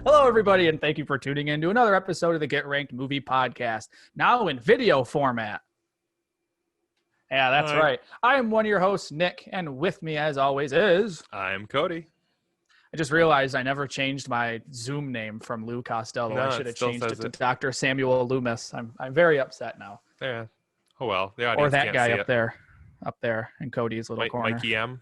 Hello, everybody, and thank you for tuning in to another episode of the Get Ranked Movie Podcast, now in video format. Yeah, that's Hi. right. I am one of your hosts, Nick, and with me, as always, is... I'm Cody. I just realized I never changed my Zoom name from Lou Costello. No, I it should have still changed it says to it. Dr. Samuel Loomis. I'm very upset now. Yeah. Oh well, the Or audience that can't guy see up there in Cody's little corner. Mikey M.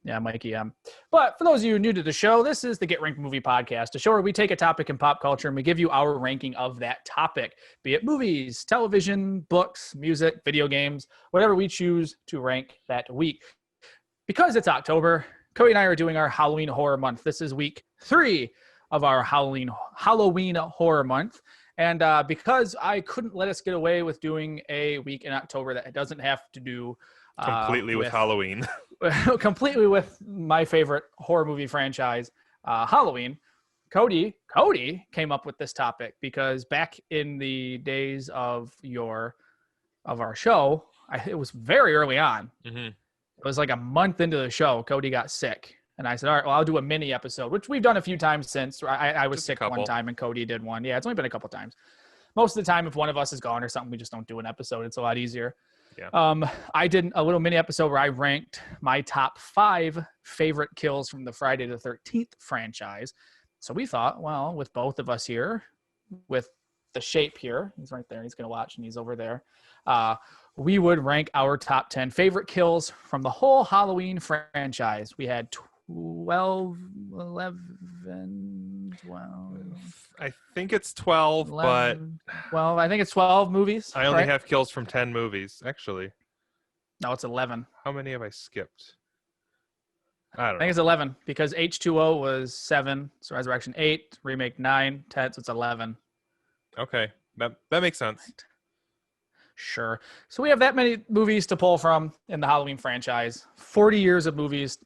Yeah, Mikey M. But for those of you new to the show, this is the Get Ranked Movie Podcast, a show where we take a topic in pop culture and we give you our ranking of that topic, be it movies, television, books, music, video games, whatever we choose to rank that week. Because it's October, Cody and I are doing our Halloween Horror Month. This is week 3 of our Halloween Horror Month. And because I couldn't let us get away with doing a week in October that doesn't have to do Completely with Halloween. completely with my favorite horror movie franchise, Halloween. Cody came up with this topic because back in the days of our show, it was very early on. Mm-hmm. It was like a month into the show, Cody got sick. And I said, all right, well, I'll do a mini episode, which we've done a few times since. I was Just sick one time and Cody did one. Yeah, it's only been a couple times. Most of the time, if one of us is gone or something, we just don't do an episode. It's a lot easier. Yeah. I did a little mini episode where I ranked my top 5 favorite kills from the Friday the 13th franchise. So we thought, well, with both of us here, with the shape here, he's right there, he's going to watch and he's over there. We would rank our top 10 favorite kills from the whole Halloween franchise. We had 11, 12. I think it's 12, 11, 12. I think it's 12 movies. but I only right? have kills from 10 movies, actually. No, it's 11. How many have I skipped? I don't I think it's 11 because H2O was 7, so Resurrection 8, Remake 9, 10, so it's 11. know. Okay, that makes sense. Right. Sure. So we have that many movies to pull from in the Halloween franchise. 40 years of movies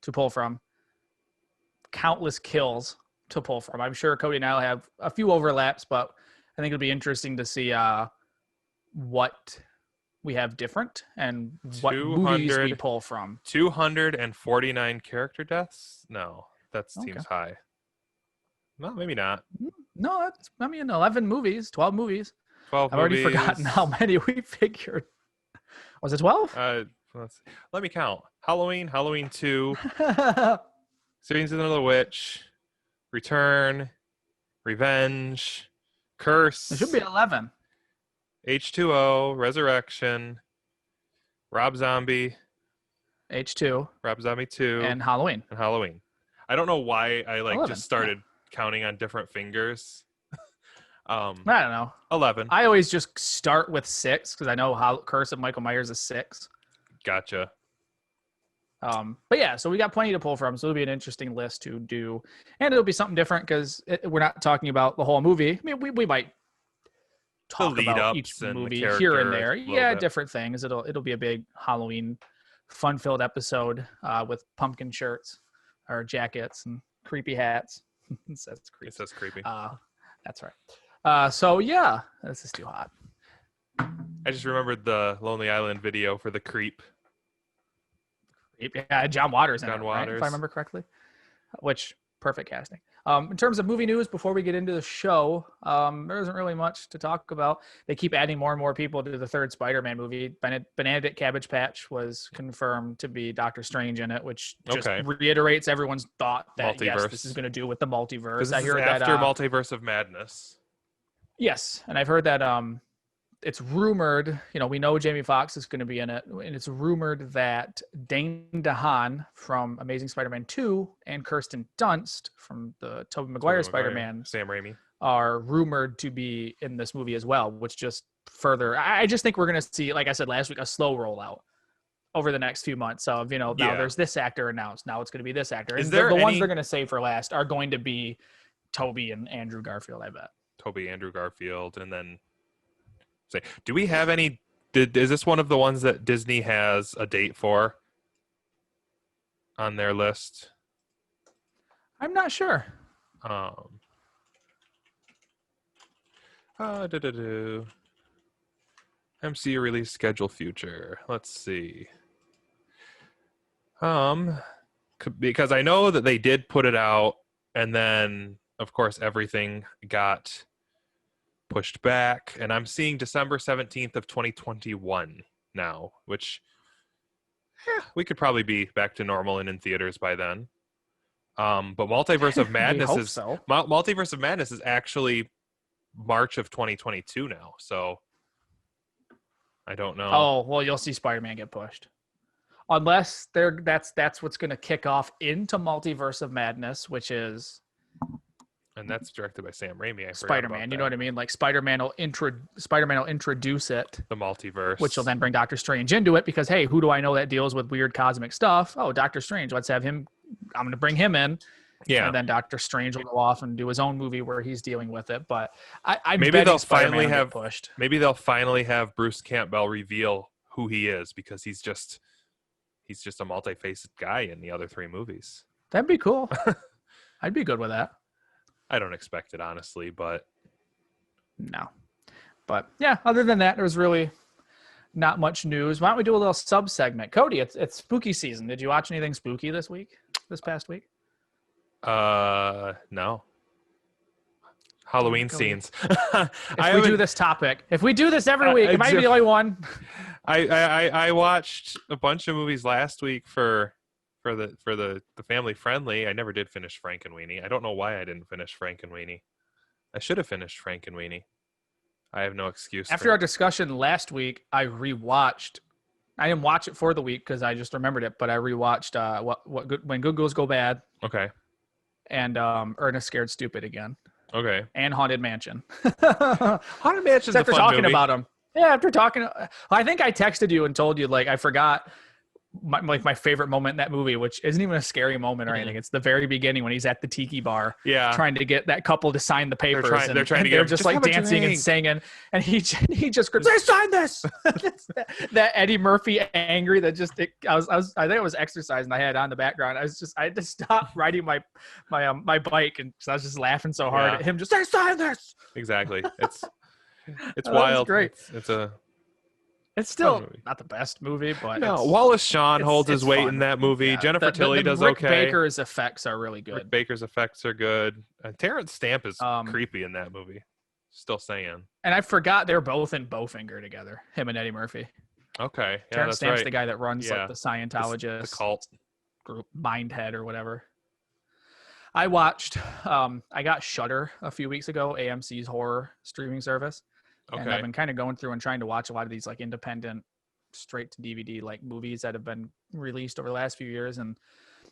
to pull from. Countless kills to pull from. I'm sure Cody and I will have a few overlaps, but I think it'll be interesting to see what we have different and what movies we pull from. 249 character deaths? No, that seems Okay. high. No, maybe not. No, 11 movies, 12 movies. 12 I've already forgotten how many we figured. Was it 12? Let me count. Halloween 2, Season of the Witch, Return, Revenge, Curse. It should be 11. H2O, Resurrection, Rob Zombie, H2, Rob Zombie 2, and Halloween. I don't know why I 11, just started counting on different fingers. I don't know. 11. I always just start with 6 because I know how Curse of Michael Myers is 6. Gotcha. But yeah, so we got plenty to pull from. So it'll be an interesting list to do, and it'll be something different because we're not talking about the whole movie. I mean, we might talk about each movie here and there. Yeah, different things. It'll be a big Halloween fun-filled episode with pumpkin shirts or jackets and creepy hats. It says creepy. It says creepy. That's right. So yeah, this is too hot. I just remembered the Lonely Island video for the Creep. Yeah, John Waters in John it, Waters. right? If I remember correctly. Which, perfect casting. In terms of movie news, before we get into the show, there isn't really much to talk about. They keep adding more and more people to the third Spider-Man movie. Benedict Cabbage Patch was confirmed to be Doctor Strange in it, which just reiterates everyone's thought that yes, this is going to do with the multiverse. I heard that after Multiverse of Madness. Yes, and I've heard that it's rumored, we know Jamie Foxx is going to be in it, and it's rumored that Dane DeHaan from Amazing Spider-Man 2 and Kirsten Dunst from the Tobey Maguire Spider-Man, Sam Raimi, are rumored to be in this movie as well, which just further, I just think we're going to see, like I said last week, a slow rollout over the next few months of, now there's this actor announced, now it's going to be this actor. Is and there the ones they're going to save for last are going to be Tobey and Andrew Garfield, I bet. Tobey, Andrew Garfield, and then do we have any? Is this one of the ones that Disney has a date for on their list? I'm not sure. MCU release schedule future. Let's see. Because I know that they did put it out And then, of course, everything got pushed back, and I'm seeing December 17th of 2021 now, which we could probably be back to normal and in theaters by then. But Multiverse of Madness hope is so. Multiverse of Madness is actually March of 2022 now. So I don't know. Oh, well, you'll see Spider-Man get pushed. Unless that's what's going to kick off into Multiverse of Madness, which is And that's directed by Sam Raimi. I forgot Spider-Man. about You know what I mean? Like Spider-Man will introduce it, the multiverse, which will then bring Doctor Strange into it because, hey, who do I know that deals with weird cosmic stuff? Oh, Doctor Strange. Let's have him. I'm going to bring him in. yeah. And then Doctor Strange will go off and do his own movie where he's dealing with it. But I'm Maybe betting they'll Spider-Man finally will get have pushed. Maybe they'll finally have Bruce Campbell reveal who he is, because he's just a multi-faced guy in the other three movies. That'd be cool. I'd be good with that. I don't expect it, honestly, but No. But yeah, other than that, there's really not much news. Why don't we do a little sub segment? Cody, it's spooky season. Did you watch anything spooky this past week? no. Halloween Cody. scenes. If we do this topic, if we do this every week, am I the only one? I watched a bunch of movies last week for the family friendly. I never did finish Frankenweenie. I don't know why I didn't finish Frankenweenie. I should have finished Frankenweenie. I have no excuse. After our discussion last week, I rewatched. I didn't watch it for the week because I just remembered it, but I rewatched When Good Girls Go Bad. Okay. And Ernest Scared Stupid again. Okay. And Haunted Mansion. Haunted Mansion's a after fun talking movie. about them. Yeah, after talking, I think I texted you and told you like I forgot my favorite moment in that movie, which isn't even a scary moment or anything. It's the very beginning when he's at the tiki bar, trying to get that couple to sign the papers. They're trying to get they're him, just "Just like have a dancing and drink." singing, and he just screams, "They signed this!" that Eddie Murphy angry that just I think it was Exercise and I had on the background. I had to stop riding my bike and I was just laughing so hard at him. Just they signed this. Exactly. It's Oh, wild. great. It's still movie. not the best movie, but No, it's, Wallace Shawn holds his it's weight fun. in that movie. Yeah, Jennifer Tilly does Rick okay. Baker's effects are really good. Rick Baker's effects are good. Terrence Stamp is creepy in that movie. Still saying. And I forgot they're both in Bowfinger together, him and Eddie Murphy. Okay. Yeah, Terrence that's Stamp's right. the guy that runs like the Scientologist the cult group, Mindhead or whatever. I watched, I got Shudder a few weeks ago, AMC's horror streaming service. Okay. And I've been kind of going through and trying to watch a lot of these like independent, straight to DVD like movies that have been released over the last few years. And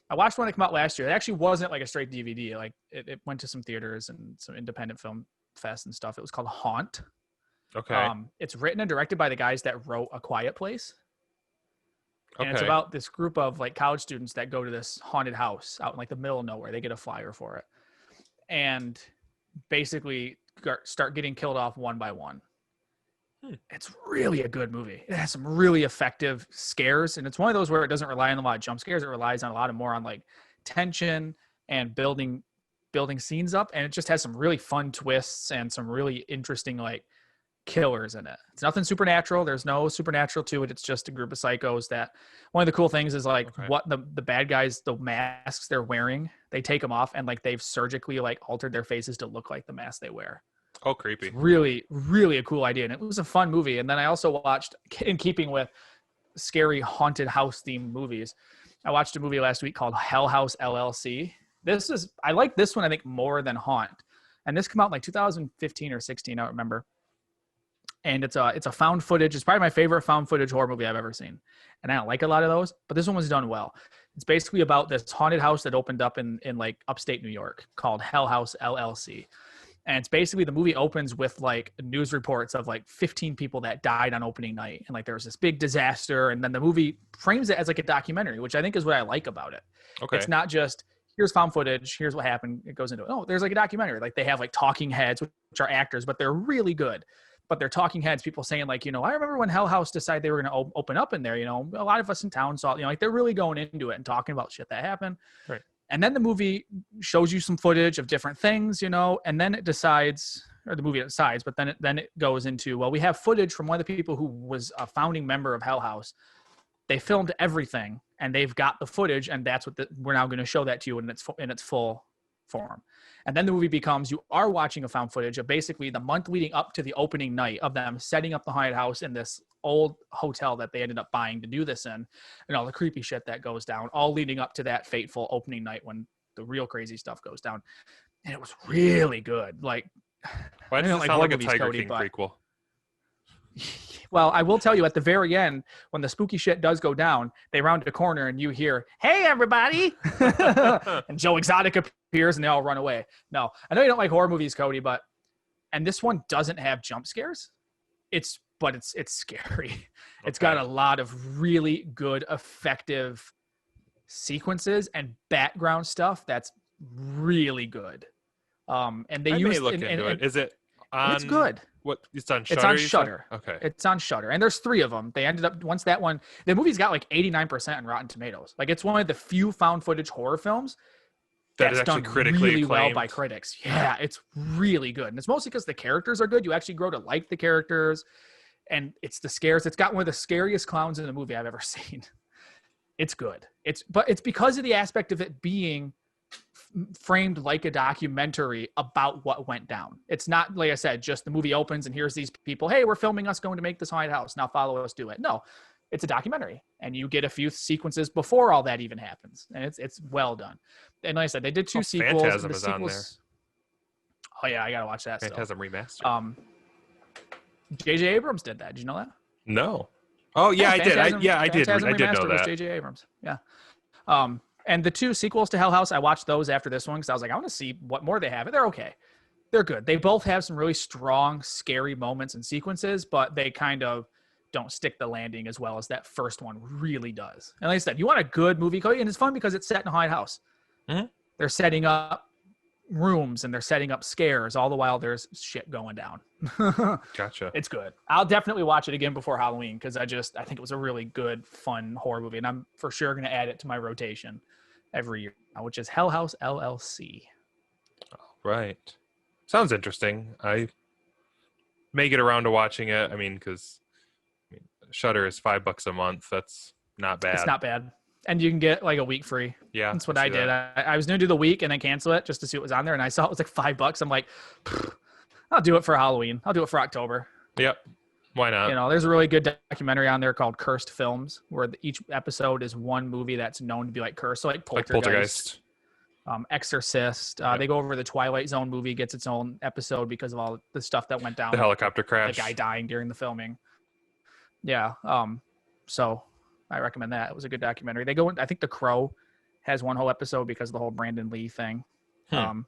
I watched one that came out last year. It actually wasn't like a straight DVD. Like it went to some theaters and some independent film fest and stuff. It was called Haunt. Okay. It's written and directed by the guys that wrote A Quiet Place. And it's Okay. about this group of like college students that go to this haunted house out in like the middle of nowhere. They get a flyer for it and basically start getting killed off one by one. It's really a good movie. It has some really effective scares. And it's one of those where it doesn't rely on a lot of jump scares. It relies on a lot of more on like tension and building scenes up. And it just has some really fun twists and some really interesting like killers in it. It's nothing supernatural. There's no supernatural to it. It's just a group of psychos that one of the cool things is like what the bad guys, the masks they're wearing, they take them off and like they've surgically like altered their faces to look like the mask they wear. Oh, creepy. It's really, really a cool idea. And it was a fun movie. And then I also watched, in keeping with scary haunted house themed movies, I watched a movie last week called Hell House LLC. I like this one, I think, more than Haunt. And this came out in like 2015 or 16, I don't remember. And it's a found footage. It's probably my favorite found footage horror movie I've ever seen. And I don't like a lot of those, but this one was done well. It's basically about this haunted house that opened up in like upstate New York called Hell House LLC. And it's basically the movie opens with like news reports of like 15 people that died on opening night. And like there was this big disaster. And then the movie frames it as like a documentary, which I think is what I like about it. Okay. It's not just here's found footage, here's what happened. It goes into it. Oh, there's like a documentary. Like they have like talking heads, which are actors, but they're really good. But they're talking heads, people saying like, I remember when Hell House decided they were going to open up in there, a lot of us in town saw, like they're really going into it and talking about shit that happened. Right. And then the movie shows you some footage of different things, and then it decides, or the movie decides, but then it goes into, well, we have footage from one of the people who was a founding member of Hell House. They filmed everything and they've got the footage, and that's what we're now going to show that to you in its full form. And then the movie becomes you are watching a found footage of basically the month leading up to the opening night of them setting up the haunted house in this old hotel that they ended up buying to do this in, and all the creepy shit that goes down, all leading up to that fateful opening night when the real crazy stuff goes down. And it was really good. Like, Why does it sound like a Tiger King prequel? Well, I will tell you at the very end, when the spooky shit does go down, they round a corner and you hear, "Hey, everybody!" and Joe Exotic appears and they all run away. No, I know you don't like horror movies, Cody, and this one doesn't have jump scares. It's scary. Okay. It's got a lot of really good, effective sequences and background stuff that's really good. And they use look into it. Is it on? It's good. What? It's on Shudder. It's on Shudder. Okay. It's on Shudder, and there's 3 of them. They ended up once that one. The movie's got like 89% on Rotten Tomatoes. Like it's one of the few found footage horror films that is actually critically really acclaimed. well by critics. Yeah, it's really good, and it's mostly because the characters are good. You actually grow to like the characters, and it's the scares. It's got one of the scariest clowns in a movie I've ever seen. It's good. It's because of the aspect of it being framed like a documentary about what went down. It's not, like I said, just the movie opens and here's these people, hey, we're filming us going to make this haunted house, now follow us do it. No, it's a documentary, and you get a few sequences before all that even happens, and it's well done. And like I said, they did 2 sequels. Phantasm is on there. Oh yeah, I gotta watch that. Phantasm remastered. J.J. Abrams did that. Did you know that? No. Oh yeah, I did. I did know that. J.J. Abrams. Yeah. And the 2 sequels to Hell House, I watched those after this one because I was like, I want to see what more they have. And they're okay. They're good. They both have some really strong, scary moments and sequences, but they kind of don't stick the landing as well as that first one really does. And like I said, you want a good movie, and it's fun because it's set in a haunted house. Mm-hmm. They're setting up rooms and they're setting up scares all the while there's shit going down. Gotcha. It's good. I'll definitely watch it again before Halloween because I think it was a really good, fun horror movie, and I'm for sure going to add it to my rotation every year, which is Hell House LLC. Right. Sounds interesting. I may get around to watching it. I mean, because Shudder is $5 a month. That's not bad. It's not bad. And you can get like a week free. Yeah. That's what I did. I was going to do the week and then cancel it just to see what was on there. And I saw it was like $5. I'm like, I'll do it for Halloween. I'll do it for October. Yep. Why not? You know, there's a really good documentary on there called Cursed Films, where each episode is one movie that's known to be like cursed. So like Poltergeist. Exorcist. Yep. They go over the Twilight Zone movie, gets its own episode because of all the stuff that went down. The helicopter crash. The guy dying during the filming. Yeah. So I recommend that. It was a good documentary. They go in, I think The Crow has one whole episode because of the whole Brandon Lee thing. No,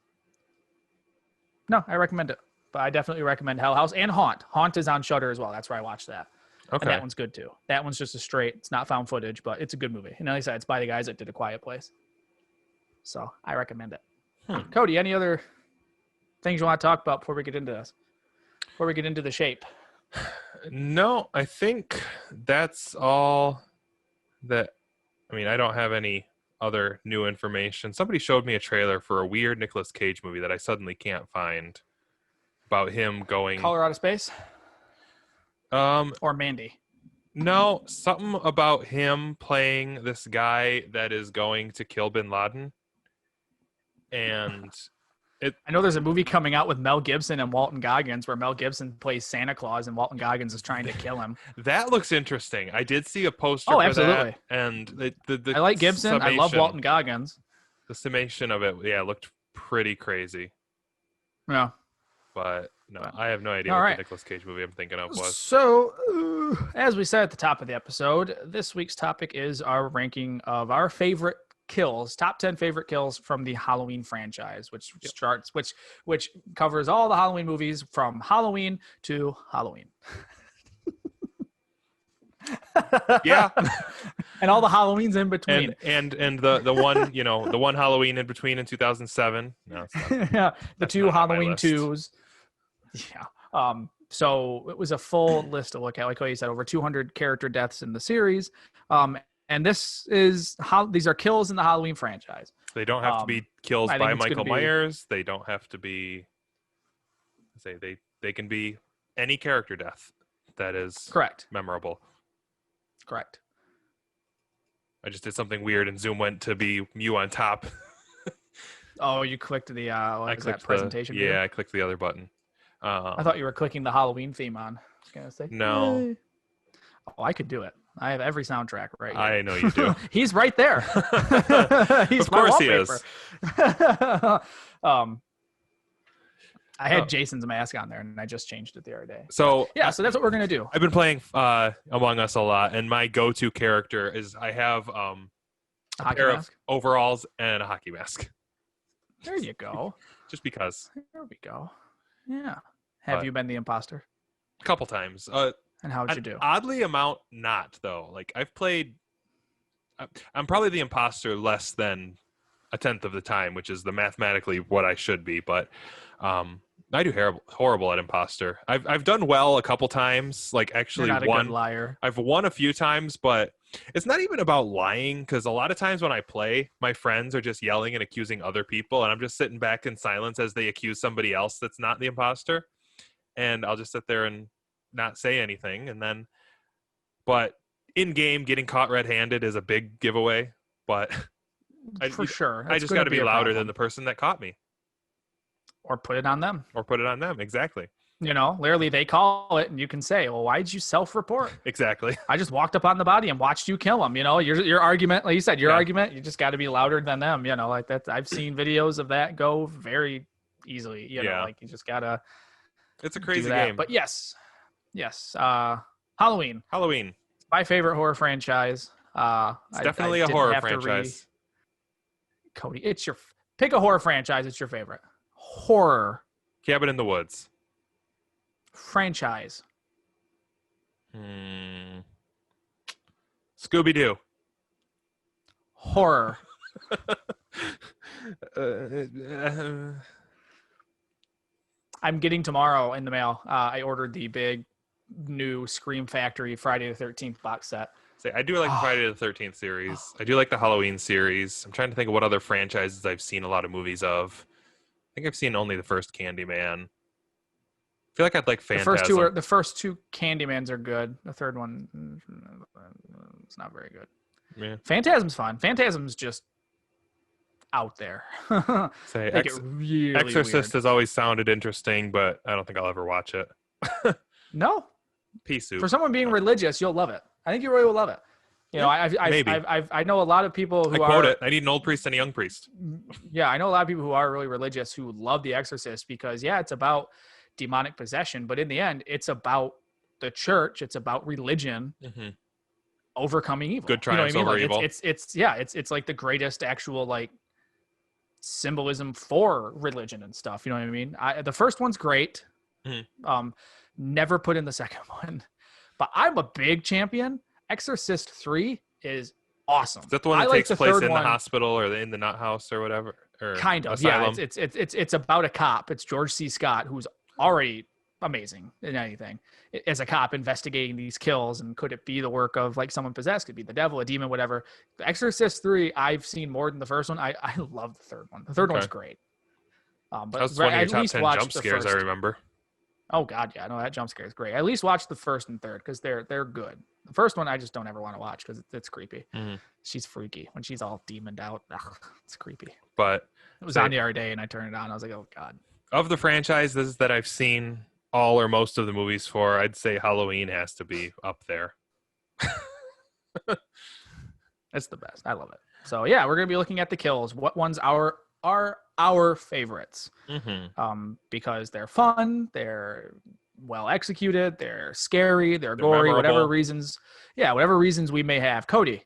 I recommend it. But I definitely recommend Hell House and Haunt. Haunt is on Shudder as well. That's where I watched that. Okay. And that one's good too. That one's just it's not found footage, but it's a good movie. And like I said, it's by the guys that did A Quiet Place. So I recommend it. Cody, any other things you want to talk about before we get into this? Before we get into the shape? No, I think that's all that. I mean, I don't have any other new information. Somebody showed me a trailer for a weird Nicolas Cage movie that I suddenly can't find about him going Colorado Space? Or Mandy? No, something about him playing this guy that is going to kill Bin Laden. And I know there's a movie coming out with Mel Gibson and Walton Goggins where Mel Gibson plays Santa Claus and Walton Goggins is trying to kill him. That looks interesting. I did see a poster for absolutely. That. And the I like Gibson. I love Walton Goggins. The summation of it, looked pretty crazy. Yeah. But no, I have no idea what the Nicolas Cage movie I'm thinking of was. So, as we said at the top of the episode, this week's topic is our ranking of our favorite kills, top 10 favorite kills from the Halloween franchise, which starts, which covers all the Halloween movies from Halloween to Halloween. Yeah. And all the Halloweens in between. And the one, the one Halloween in between in 2007. No, it's not. Yeah, the 2 Halloween 2s. Yeah. So it was a full list to look at. Like what you said, over 200 character deaths in the series. And these are kills in the Halloween franchise. They don't have to be kills by Michael Myers. They don't have to be. They can be any character death that is correct, memorable. Correct. I just did something weird, and Zoom went to be you on top. Oh, you clicked the I what is that clicked presentation view? I clicked the other button. I thought you were clicking the Halloween theme on. I was gonna say No. Yay. Oh, I could do it. I have every soundtrack right I here. know you do. He's right there. He's Of my course he wallpaper. is. I had Oh. Jason's mask on there, and I just changed it the other day. So Yeah, so that's what we're gonna do. I've been playing Among Us a lot, and my go-to character is I have a Hockey pair mask. of overalls and a hockey mask, There you go. just because. There we go. Yeah. Have But- you been the imposter? A couple times. And how'd you do? Oddly amount not though. Like I've played. I'm probably the imposter less than a tenth of the time, which is the mathematically what I should be. But I do horrible at imposter. I've done well a couple times. Like actually You're not a won. good liar. I've won a few times, but it's not even about lying because a lot of times when I play, my friends are just yelling and accusing other people, and I'm just sitting back in silence as they accuse somebody else that's not the imposter, and I'll just sit there and not say anything, and then, but in game, getting caught red-handed is a big giveaway. But For sure. I It's just gonna got to be a louder than problem. the person that caught me, Or put it on them. or put it on them. Exactly. You know, literally they call it and you can say, well, why'd you self-report? Exactly. I just walked up on the body and watched you kill him. You know, your argument, like you said, your Yeah. argument, you just got to be louder than them. You know, like that. I've seen videos of that go very easily. You know, Yeah. like you just got to It's a do crazy that. game. But yes. Halloween, Halloween. my favorite horror franchise. It's definitely a didn't horror have to franchise. Cody, pick a horror franchise. It's your favorite horror Cabin in the Woods. franchise. Scooby Doo. Horror. I'm getting tomorrow in the mail. I ordered the big new Scream Factory Friday the 13th box set. Say, I do like the Friday the 13th series. I do like the Halloween series. I'm trying to think of what other franchises I've seen a lot of movies of. I think I've seen only the first Candyman. I feel like I'd like Phantasm. The first two Candymans are good. The third one it's not very good. Yeah. Phantasm's fun. Phantasm's just out there. Say, Make it really Exorcist weird. has always sounded interesting, but I don't think I'll ever watch it. No, Pea soup. for someone being religious, you'll love it. I think you really will love it. You know, maybe. I know a lot of people who I quote are. it. I need an old priest and a young priest. Yeah, I know a lot of people who are really religious who love The Exorcist because it's about demonic possession, but in the end, it's about the church. It's about religion Mm-hmm. overcoming evil. Good You know what triumphs I mean? over Like evil. it's like the greatest actual like symbolism for religion and stuff. You know what I mean? The first one's great. Mhm. Never put in the second one, but I'm a big champion. Exorcist 3 is awesome. Is that the one I that like takes the place third in one. the hospital or in the nut house or whatever? Or Kind of, asylum? yeah. It's about a cop. It's George C. Scott, who's already amazing in anything as a cop investigating these kills. And could it be the work of like someone possessed? Could be the devil, a demon, whatever. The Exorcist 3, I've seen more than the first one. I love the third one. The third one's great. But That was one of your at top least 10 watch jump the scares, I first. remember. Oh God, yeah, no, that jump scare is great. At least watch the first and third because they're good. The first one I just don't ever want to watch because it's creepy. Mhm. She's freaky when she's all demoned out. Ugh, it's creepy. But It was on the other day and I turned it on. I was like, oh God. of the franchises that I've seen all or most of the movies for, I'd say Halloween has to be up there. It's the best. I love it. So yeah, we're gonna be looking at the kills. What ones are our favorites? Mm-hmm. Because they're fun, they're well executed, they're scary, they're gory, memorable. whatever reasons. Yeah, whatever reasons we may have. Cody,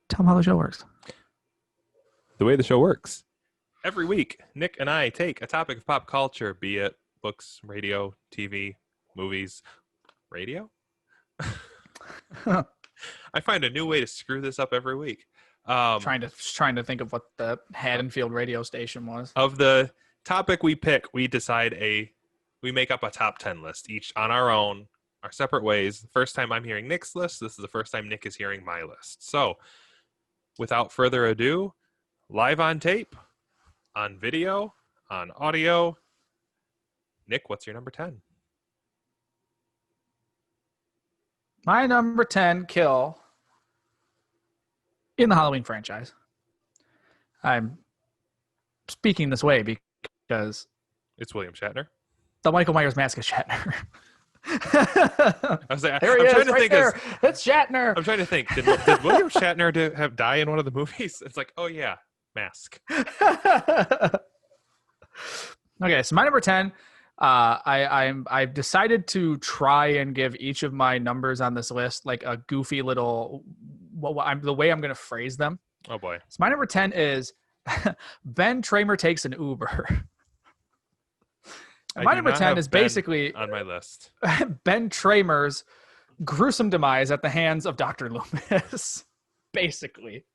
tell them how the show works. The way the show works. Every week, Nick and I take a topic of pop culture, be it books, radio, TV, movies, radio. I find a new way to screw this up every week. Trying to think of what the Haddonfield radio station was. Of the topic we pick, we make up a top 10 list, each on our own, our separate ways. The first time I'm hearing Nick's list, this is the first time Nick is hearing my list. So, without further ado, live on tape, on video, on audio, Nick, what's your number 10? My number 10 kill in the Halloween franchise. I'm speaking this way because It's William Shatner. the Michael Myers mask is Shatner. I was like, There he I'm is, trying to right think. there. It's Shatner. I'm trying to think. Did William Shatner have die in one of the movies? It's like, oh yeah, mask. Okay, so my number 10. I've decided to try and give each of my numbers on this list like a goofy little. The way I'm going to phrase them. Oh boy. So my number 10 is Ben Tramer takes an Uber. My number 10 is basically on my list. Ben Tramer's gruesome demise at the hands of Dr. Loomis, basically,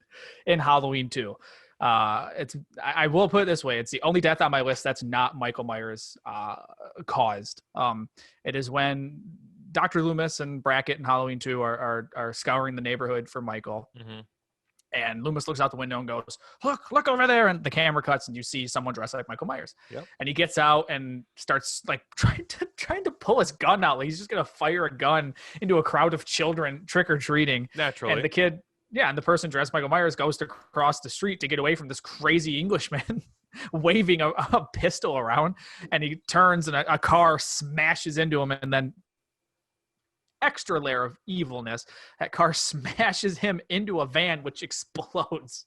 in Halloween 2. I will put it this way: it's the only death on my list that's not Michael Myers caused. It is when Dr. Loomis and Brackett in Halloween 2 are scouring the neighborhood for Michael. Mm-hmm. And Loomis looks out the window and goes, look over there. And the camera cuts and you see someone dressed like Michael Myers. Yep. And he gets out and starts like trying to pull his gun out. Like he's just going to fire a gun into a crowd of children trick-or-treating. Naturally. And the kid, and the person dressed Michael Myers goes to cross the street to get away from this crazy Englishman waving a pistol around. And he turns and a car smashes into him, and then extra layer of evilness, that car smashes him into a van which explodes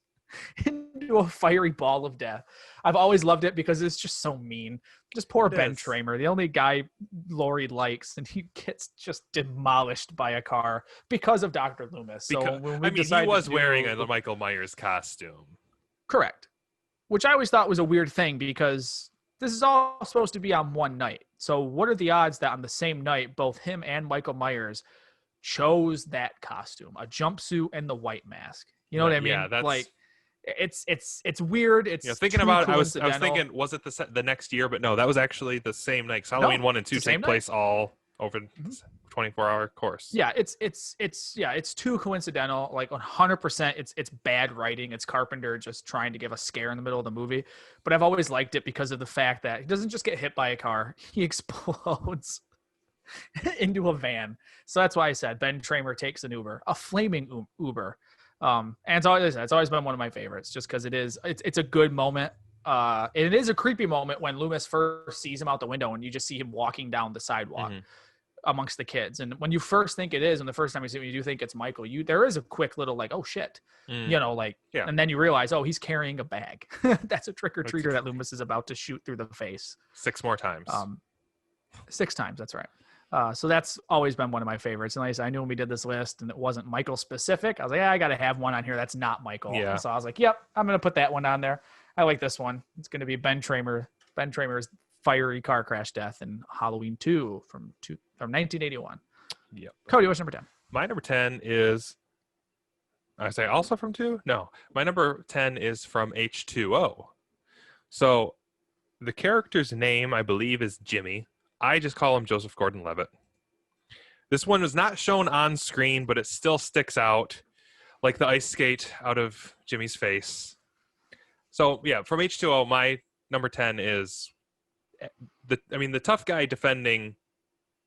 into a fiery ball of death. I've always loved it because it's just so mean. Just poor Ben Tramer, the only guy Laurie likes, and he gets just demolished by a car because of Dr. Loomis. So he was wearing a Michael Myers costume. Correct. Which I always thought was a weird thing because this is all supposed to be on one night. So what are the odds that on the same night, both him and Michael Myers chose that costume, a jumpsuit and the white mask? You know what I mean? Yeah, that's like, it's weird. It's thinking about it, I was thinking, was it the next year? But no, that was actually the same night. Halloween 1 and 2 take place all over 24-hour course. Yeah, it's too coincidental. Like 100%, it's bad writing. It's Carpenter just trying to give a scare in the middle of the movie. But I've always liked it because of the fact that he doesn't just get hit by a car; he explodes into a van. So that's why I said Ben Tramer takes an Uber, a flaming Uber. And it's always been one of my favorites, just because it's a good moment. It is a creepy moment when Loomis first sees him out the window, and you just see him walking down the sidewalk. Mm-hmm. Amongst the kids, and when you first think it is, and the first time you see him, you do think it's Michael. There is a quick little like, oh shit, and then you realize, oh, he's carrying a bag. That's a trick or treater that Loomis is about to shoot through the face 6 more times. 6 times, that's right. So that's always been one of my favorites. And like I said, I knew when we did this list and it wasn't Michael specific, I was like, I got to have one on here that's not Michael. Yeah. So I was like, yep, I'm gonna put that one on there. I like this one. It's gonna be Ben Tramer's fiery car crash death in Halloween 2 from 1981. Yep. Cody, what's number 10? My number 10 is, I say also from 2? No. My number 10 is from H2O. So the character's name, I believe, is Jimmy. I just call him Joseph Gordon-Levitt. This one was not shown on screen, but it still sticks out like the ice skate out of Jimmy's face. So yeah, from H2O, my number 10 is the tough guy defending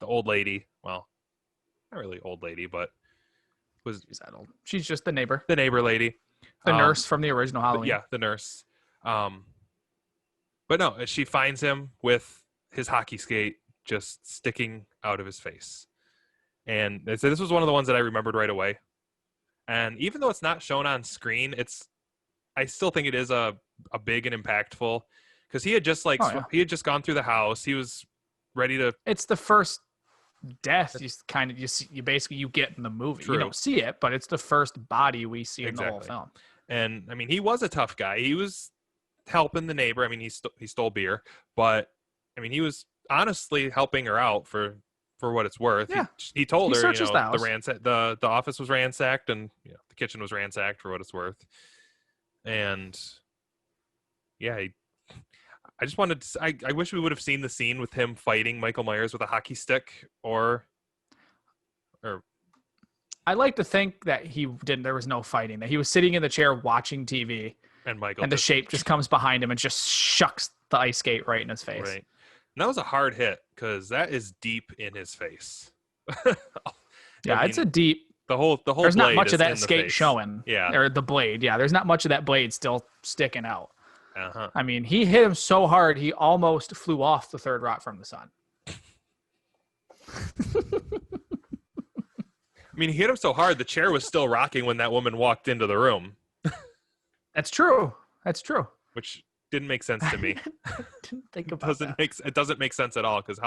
the old lady. Well, not really old lady, but she's that old. She's just the neighbor lady, the nurse from the original Halloween. Yeah, the nurse. But no, she finds him with his hockey skate just sticking out of his face, and this was one of the ones that I remembered right away. And even though it's not shown on screen, I still think it is a big and impactful. Because he had just he had just gone through the house. He was ready to. It's the first death you get in the movie. True. You don't see it, but it's the first body we see in the whole film. And I mean, he was a tough guy. He was helping the neighbor. I mean, he stole beer, but I mean, he was honestly helping her out for what it's worth. Yeah. He told her, the office was ransacked and the kitchen was ransacked for what it's worth. And yeah, I just wanted to. I wish we would have seen the scene with him fighting Michael Myers with a hockey stick, or. I like to think that he didn't. There was no fighting. That he was sitting in the chair watching TV, and the shape just comes behind him and just shucks the ice skate right in his face. Right, and that was a hard hit because that is deep in his face. It's a deep. The whole. There's not much of that skate showing. Yeah, or the blade. Yeah, there's not much of that blade still sticking out. Uh-huh. I mean, he hit him so hard he almost flew off the third rock from the sun. I mean, he hit him so hard the chair was still rocking when that woman walked into the room, That's true. That's true. which didn't make sense to me. Didn't think about that. It doesn't make sense at all because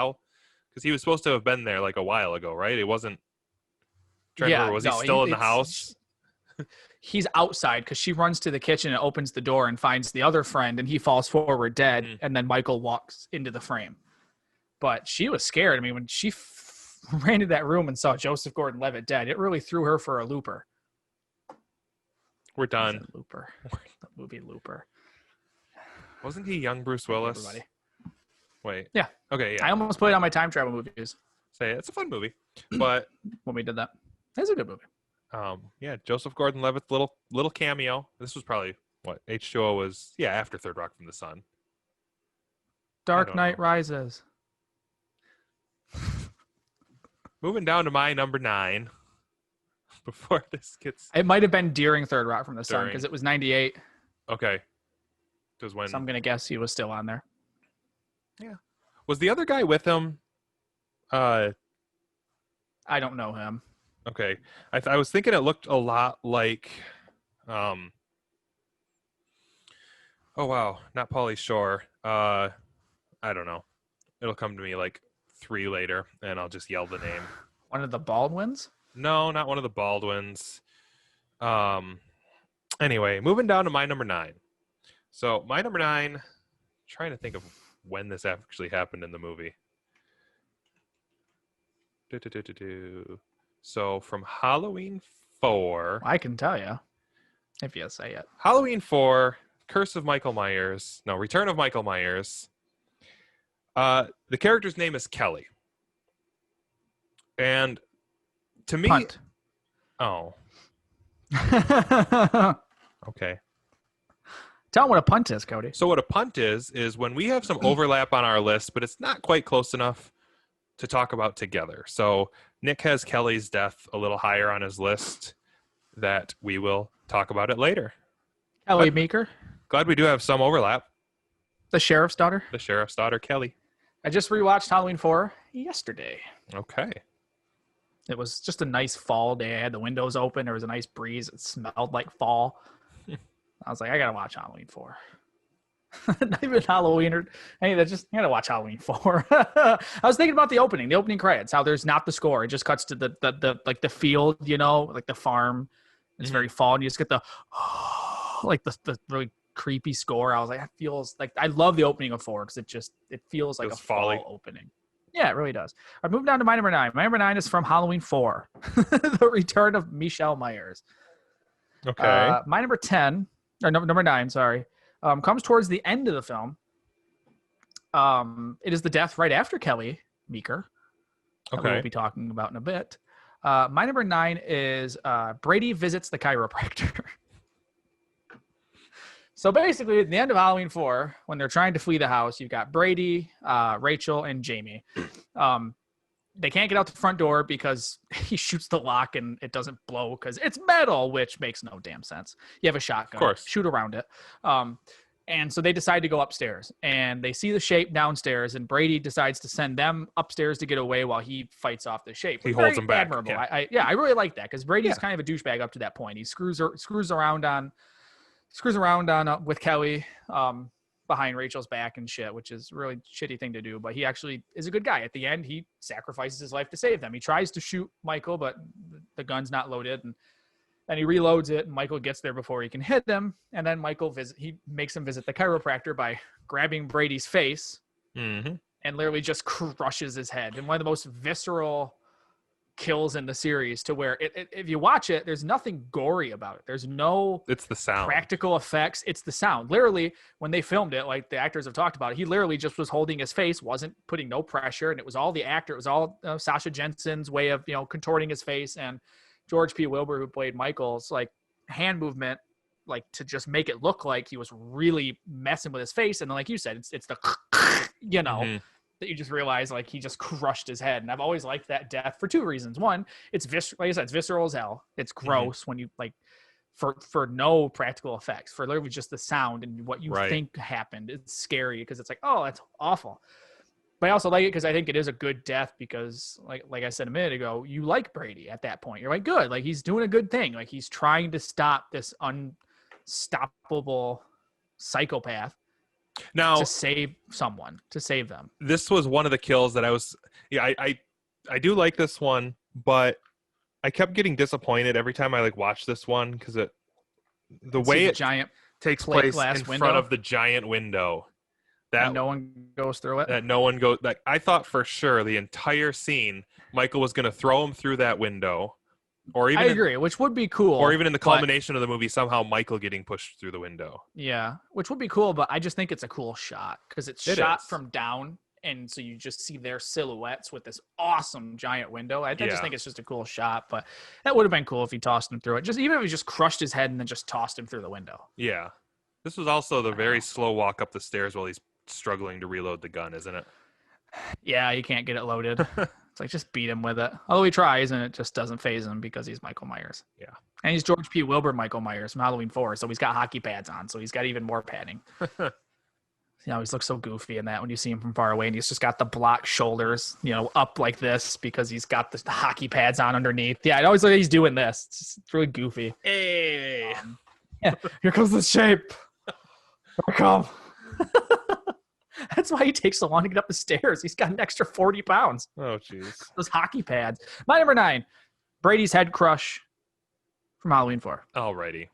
he was supposed to have been there like a while ago, right? It wasn't. Trying to remember, was he still in the house? He's outside because she runs to the kitchen and opens the door and finds the other friend, and he falls forward dead. And then Michael walks into the frame. But she was scared. I mean, when she ran into that room and saw Joseph Gordon-Levitt dead, it really threw her for a looper. We're done. Looper. The movie Looper. Wasn't he young Bruce Willis? Everybody. Wait. Yeah. Okay. Yeah. I almost put it on my time travel movies Say it's a fun movie, but when we did that. It's a good movie. yeah, Joseph Gordon-Levitt's little cameo. This was probably what H2O was. Yeah, after Third Rock from the Sun. Dark don't Knight know. Rises. Moving down to my number 9. Before this gets It might have been during Third Rock from the Sun During. because it was 98. okay. Because when So I'm going to guess he was still on there. was the other guy with him? I don't know him. Okay. I was thinking it looked a lot like oh wow, not Pauly Shore. I don't know. It'll come to me like 3 later and I'll just yell the name. One of the Baldwins? No, not one of the Baldwins. Anyway, moving down to my number 9. So my number 9, trying to think of when this actually happened in the movie. So from Halloween 4. I can tell you if you say it. Halloween 4, Curse of Michael Myers. No, Return of Michael Myers. The character's name is Kelly. And to me... Punt. Oh, okay. Tell him what a punt is, Cody. So what a punt is when we have some overlap on our list, but it's not quite close enough to talk about together. So Nick has Kelly's death a little higher on his list that we will talk about it later. Kelly Meeker, Glad we do have some overlap. the sheriff's daughter. The sheriff's daughter, Kelly. I just rewatched Halloween 4 yesterday. Okay. It was just a nice fall day. I had the windows open. There was a nice breeze. It smelled like fall. I was like, I got to watch Halloween 4. Not even Halloween or any of that. Just, I got to watch Halloween 4. I was thinking about the opening credits, how there's not the score. It just cuts to the like the field, you know, like the farm. It's very fall. And you just get the, like the really creepy score. I was like, that feels like, I love the opening of 4 because it feels like Feels a fall folly. opening. Yeah, it really does. All right, moving down to my number 9. My number 9 is from Halloween 4, The Return of Michelle Myers. Okay. My number 10, or number 9, sorry, comes towards the end of the film. It is the death right after Kelly Meeker, that Okay. we'll be talking about in a bit. My number 9 is Brady Visits the Chiropractor. So basically, at the end of Halloween 4, when they're trying to flee the house, you've got Brady, Rachel, and Jamie. They can't get out the front door because he shoots the lock and it doesn't blow because it's metal, which makes no damn sense. You have a shotgun, Of course. shoot around it. And so they decide to go upstairs and they see the shape downstairs and Brady decides to send them upstairs to get away while he fights off the shape. He Very holds them back, admirable. yeah. I really like that because Brady's Yeah. kind of a douchebag up to that point. He screws around on with Kelly behind Rachel's back and shit, which is a really shitty thing to do. But he actually is a good guy. At the end, he sacrifices his life to save them. He tries to shoot Michael, but the gun's not loaded, and then he reloads it. And Michael gets there before he can hit them. And then he makes him visit the chiropractor by grabbing Brady's face Mm-hmm. and literally just crushes his head. And one of the most visceral kills in the series, to where if you watch it, there's nothing gory about it. There's no It's the sound. practical effects. It's the sound. Literally, when they filmed it, like the actors have talked about it, he literally just was holding his face, wasn't putting no pressure, and it was all the actor. It was all Sasha Jensen's way of contorting his face, and George P. Wilbur, who played Michael's, like hand movement, like to just make it look like he was really messing with his face. And then, like you said, it's the Mhm. that you just realize like he just crushed his head. And I've always liked that death for 2 reasons. One, it's like I said, it's visceral as hell. It's gross when you like for no practical effects, for literally just the sound and what you Right. think happened. It's scary because it's like, oh, that's awful. But I also like it because I think it is a good death because, like I said a minute ago, you like Brady at that point. You're like, good. Like, he's doing a good thing. Like, he's trying to stop this unstoppable psychopath Now, to save someone, to save them. this was one of the kills that I do like this one, but I kept getting disappointed every time I like watched this one because the See way the it giant takes plate place glass in window? front of the giant window and no one goes through it. that no one goes. Like, I thought for sure the entire scene, Michael was going to throw him through that window, or even I agree, which would be cool. or even in the but- culmination of the movie, somehow Michael getting pushed through the window. Yeah, which would be cool, but I just think it's a cool shot because it's It shot is. from down, and so you just see their silhouettes with this awesome giant window. I Yeah. just think it's just a cool shot, but that would have been cool if he tossed him through it. Just even if he just crushed his head and then just tossed him through the window. Yeah, this was also the I very know. slow walk up the stairs while he's struggling to reload the gun, isn't it? Yeah, you can't get it loaded. It's like just beat him with it. Although he tries, and it just doesn't phase him because he's Michael Myers. Yeah. And he's George P. Wilbur Michael Myers from Halloween 4, so he's got hockey pads on, so he's got even more padding. He always looks so goofy in that when you see him from far away, and he's just got the block shoulders, up like this because he's got the hockey pads on underneath. Yeah, it always looks like he's doing this. It's really goofy. Hey. Yeah, here comes the shape. Here I come. That's why he takes so long to get up the stairs. He's got an extra 40 pounds. Oh, jeez. Those hockey pads. My number 9, Brady's head crush from Halloween 4. Alrighty.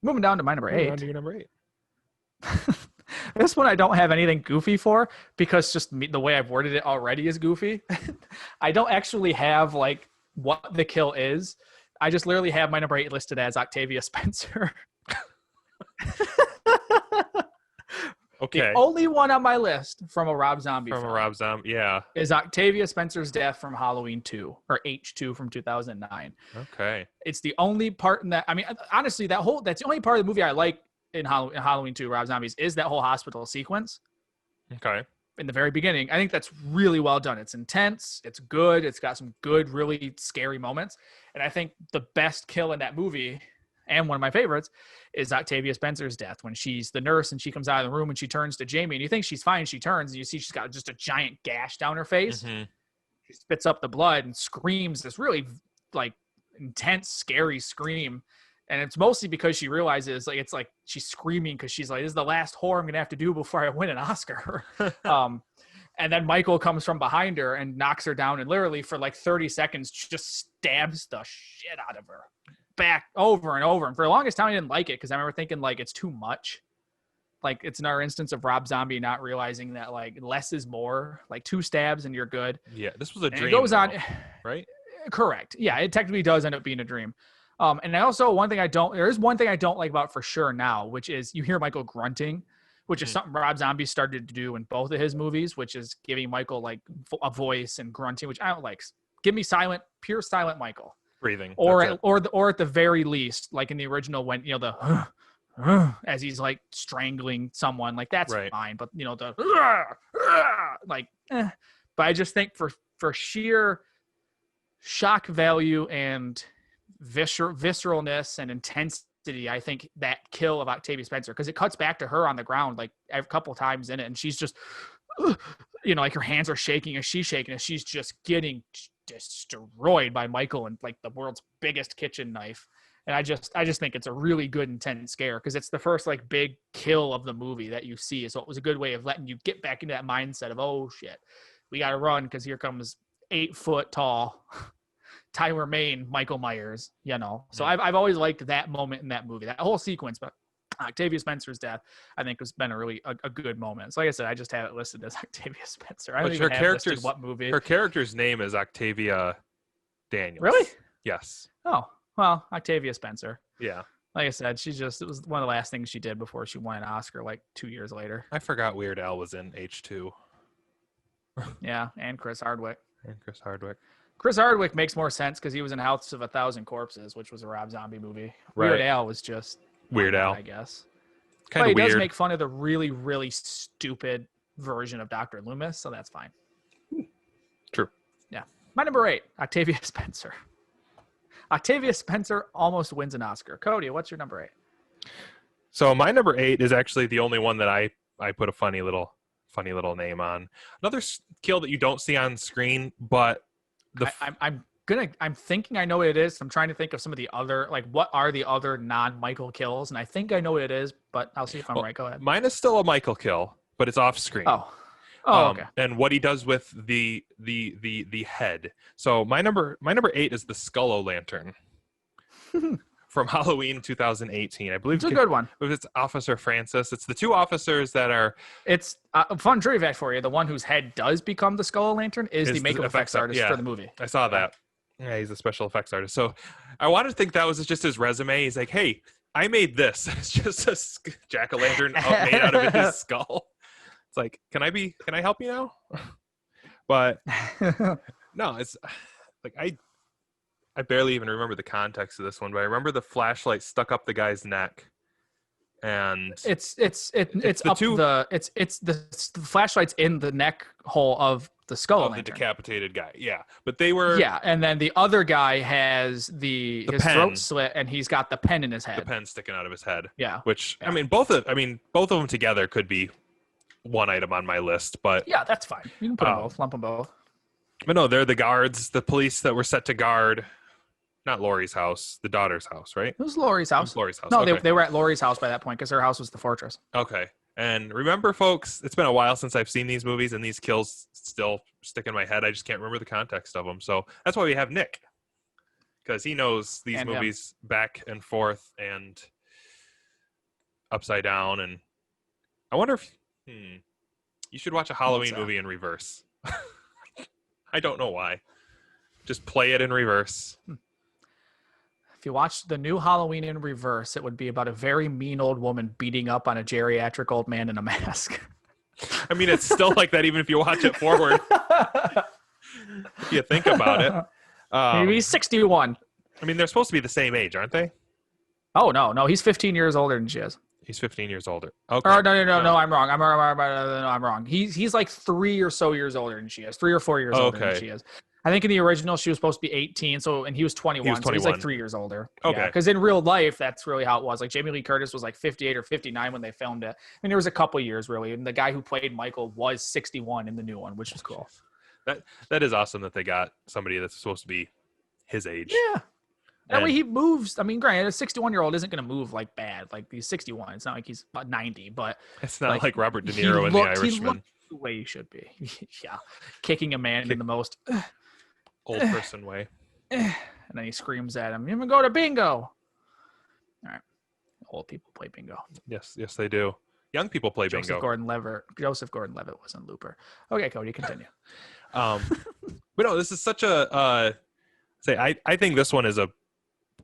Moving down to my number 8. On to your number 8. This one I don't have anything goofy for because just the way I've worded it already is goofy. I don't actually have like what the kill is. I just literally have my number 8 listed as Octavia Spencer. Okay. The only one on my list from a Rob Zombie From a film Rob Zombie. Yeah. is Octavia Spencer's death from Halloween 2 or H2 from 2009. Okay. It's the only part in that. I mean, honestly, that's the only part of the movie I like in Halloween 2, Rob Zombies, is that whole hospital sequence Okay. in the very beginning. I think that's really well done. It's intense. It's good. It's got some good, really scary moments. And I think the best kill in that movie, and one of my favorites, is Octavia Spencer's death when she's the nurse and she comes out of the room and she turns to Jamie and you think she's fine. She turns and you see she's got just a giant gash down her face. Mhm. She spits up the blood and screams this really like intense, scary scream. And it's mostly because she realizes it's like she's screaming because she's like, this is the last horror I'm going to have to do before I win an Oscar. And then Michael comes from behind her and knocks her down and literally for like 30 seconds just stabs the shit out of her back over and over. And for the longest time, I didn't like it because I remember thinking like it's too much. Like it's another instance of Rob Zombie not realizing that like less is more. Like 2 stabs and you're good. Yeah. This was a And dream. it goes on. though, right? Correct. Yeah, it technically does end up being a dream. And I also, there is one thing I don't like about for sure now, which is you hear Michael grunting, which is something Rob Zombie started to do in both of his movies, which is giving Michael like a voice and grunting, which I don't like. Give me pure silent Michael. Breathing. Or That's it. or at the very least, like in the original, when the as he's like strangling someone, like that's Right. fine. But the like, but I just think for sheer shock value and visceralness and intensity, I think that kill of Octavia Spencer, because it cuts back to her on the ground like a couple times in it, and she's just, like her hands are shaking as she's shaking, as she's just getting destroyed by Michael and like the world's biggest kitchen knife. And I just think it's a really good intense scare because it's the first like big kill of the movie that you see. So it was a good way of letting you get back into that mindset of, oh shit, we got to run because here comes 8 foot tall Tyler Mane, Michael Myers, So I've always liked that moment in that movie, that whole sequence. But Octavia Spencer's death, I think, has been a good moment. So like I said, I just have it listed as Octavia Spencer. I don't But even her have listed character's- what movie. Her character's name is Octavia Daniels. Really? Yes. Oh, well, Octavia Spencer. Yeah. Like I said, it was one of the last things she did before she won an Oscar like 2 years later. I forgot Weird Al was in H2. Yeah, and Chris Hardwick. And Chris Hardwick. Chris Hardwick makes more sense because he was in House of a Thousand Corpses, which was a Rob Zombie movie. Weird Right. Al was just Weird Al. I guess. Kind But of he does weird. make fun of the really, really stupid version of Dr. Loomis, so that's fine. True. Yeah. My number 8, Octavia Spencer. Octavia Spencer almost wins an Oscar. Cody, what's your number 8? So my number 8 is actually the only one that I put a funny little name on. Another kill that you don't see on screen, but I'm thinking I know what it is. I'm trying to think of some of the other, like, what are the other non-Michael kills, and I think I know what it is, but I'll see if I'm right. Go ahead. Mine is still a Michael kill, but it's off screen. Okay. And what he does with the head. So my number 8 is the Skull-O-Lantern from Halloween 2018. I believe it's a good one. It's Officer Francis. It's the two officers that are. It's a fun trivia fact for you. The one whose head does become the Skull-O-Lantern is the makeup effects artist for the movie. I saw that. Yeah, he's a special effects artist. So I wanted to think that was just his resume. He's like, hey, I made this. It's just a jack-o'-lantern made out of his skull. It's like, can I help you now? But no, it's like I barely even remember the context of this one, but I remember the flashlight stuck up the guy's neck. And it's the flashlight's in the neck hole of the skull, the decapitated guy. Yeah, but they were and then the other guy has his throat slit, and he's got the pen in his head. The pen sticking out of his head. Yeah, which I mean, both of them together could be one item on my list, but yeah, that's fine. You can put them both, lump them both. But no, they're the guards, the police that were set to guard. Not Laurie's house, the daughter's house, right? It was Laurie's house. No, okay. they were at Laurie's house by that point because her house was the fortress. Okay. And remember, folks, it's been a while since I've seen these movies, and these kills still stick in my head. I just can't remember the context of them. So that's why we have Nick, because he knows these movies back and forth and upside down. And I wonder if you should watch a Halloween movie in reverse. I don't know why. Just play it in reverse. If you watch the new Halloween in reverse, it would be about a very mean old woman beating up on a geriatric old man in a mask. I mean, it's still like that even if you watch it forward. If you think about it. He's 61. I mean, they're supposed to be the same age, aren't they? Oh, no. He's 15 years older than she is. He's 15 years older. Okay. Oh, no, I'm wrong. I'm wrong. He's like 3 or so years older than she is. 3 or 4 years older than she is. I think in the original she was supposed to be 18, and he was 21, so he's like 3 years older. Okay. Because in real life, that's really how it was. Like Jamie Lee Curtis was like 58 or 59 when they filmed it. I mean, there was a couple years really, and the guy who played Michael was 61 in the new one, which was cool. That is awesome that they got somebody that's supposed to be his age. Yeah. That way he moves. I mean, granted, a 61-year-old isn't going to move like bad. Like he's 61. It's not like he's about 90, but it's not like Robert De Niro in The Irishman. He looked the way he should be. Yeah, kicking a man in the most old person way. And then he screams at him, "You even go to bingo?" All right, old people play bingo. Yes, they do. Young people play bingo. Joseph Gordon-Levitt was in Looper. Okay, Cody, continue. But no, this is such a. I think this one is a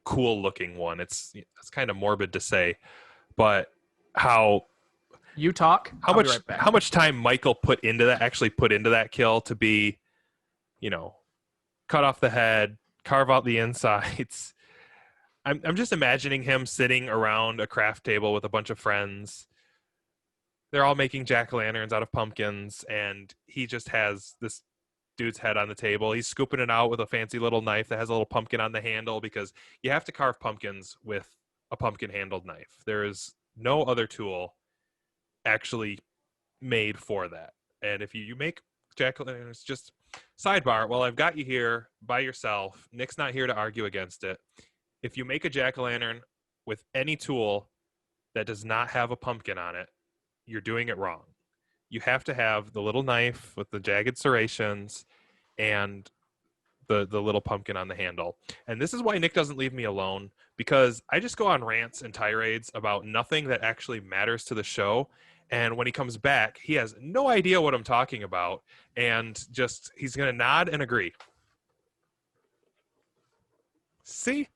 cool looking one. It's kind of morbid to say, but how much time Michael put into that kill to be, cut off the head, carve out the insides. I'm just imagining him sitting around a craft table with a bunch of friends. They're all making jack-o'-lanterns out of pumpkins, and he just has this dude's head on the table. He's scooping it out with a fancy little knife that has a little pumpkin on the handle, because you have to carve pumpkins with a pumpkin handled knife. There is no other tool actually made for that. And if you make jack-o'-lanterns, just sidebar, well, I've got you here by yourself. Nick's not here to argue against it. If you make a jack-o'-lantern with any tool that does not have a pumpkin on it, you're doing it wrong. You have to have the little knife with the jagged serrations and the little pumpkin on the handle. And this is why Nick doesn't leave me alone, because I just go on rants and tirades about nothing that actually matters to the show. And when he comes back, he has no idea what I'm talking about. And he's going to nod and agree. See?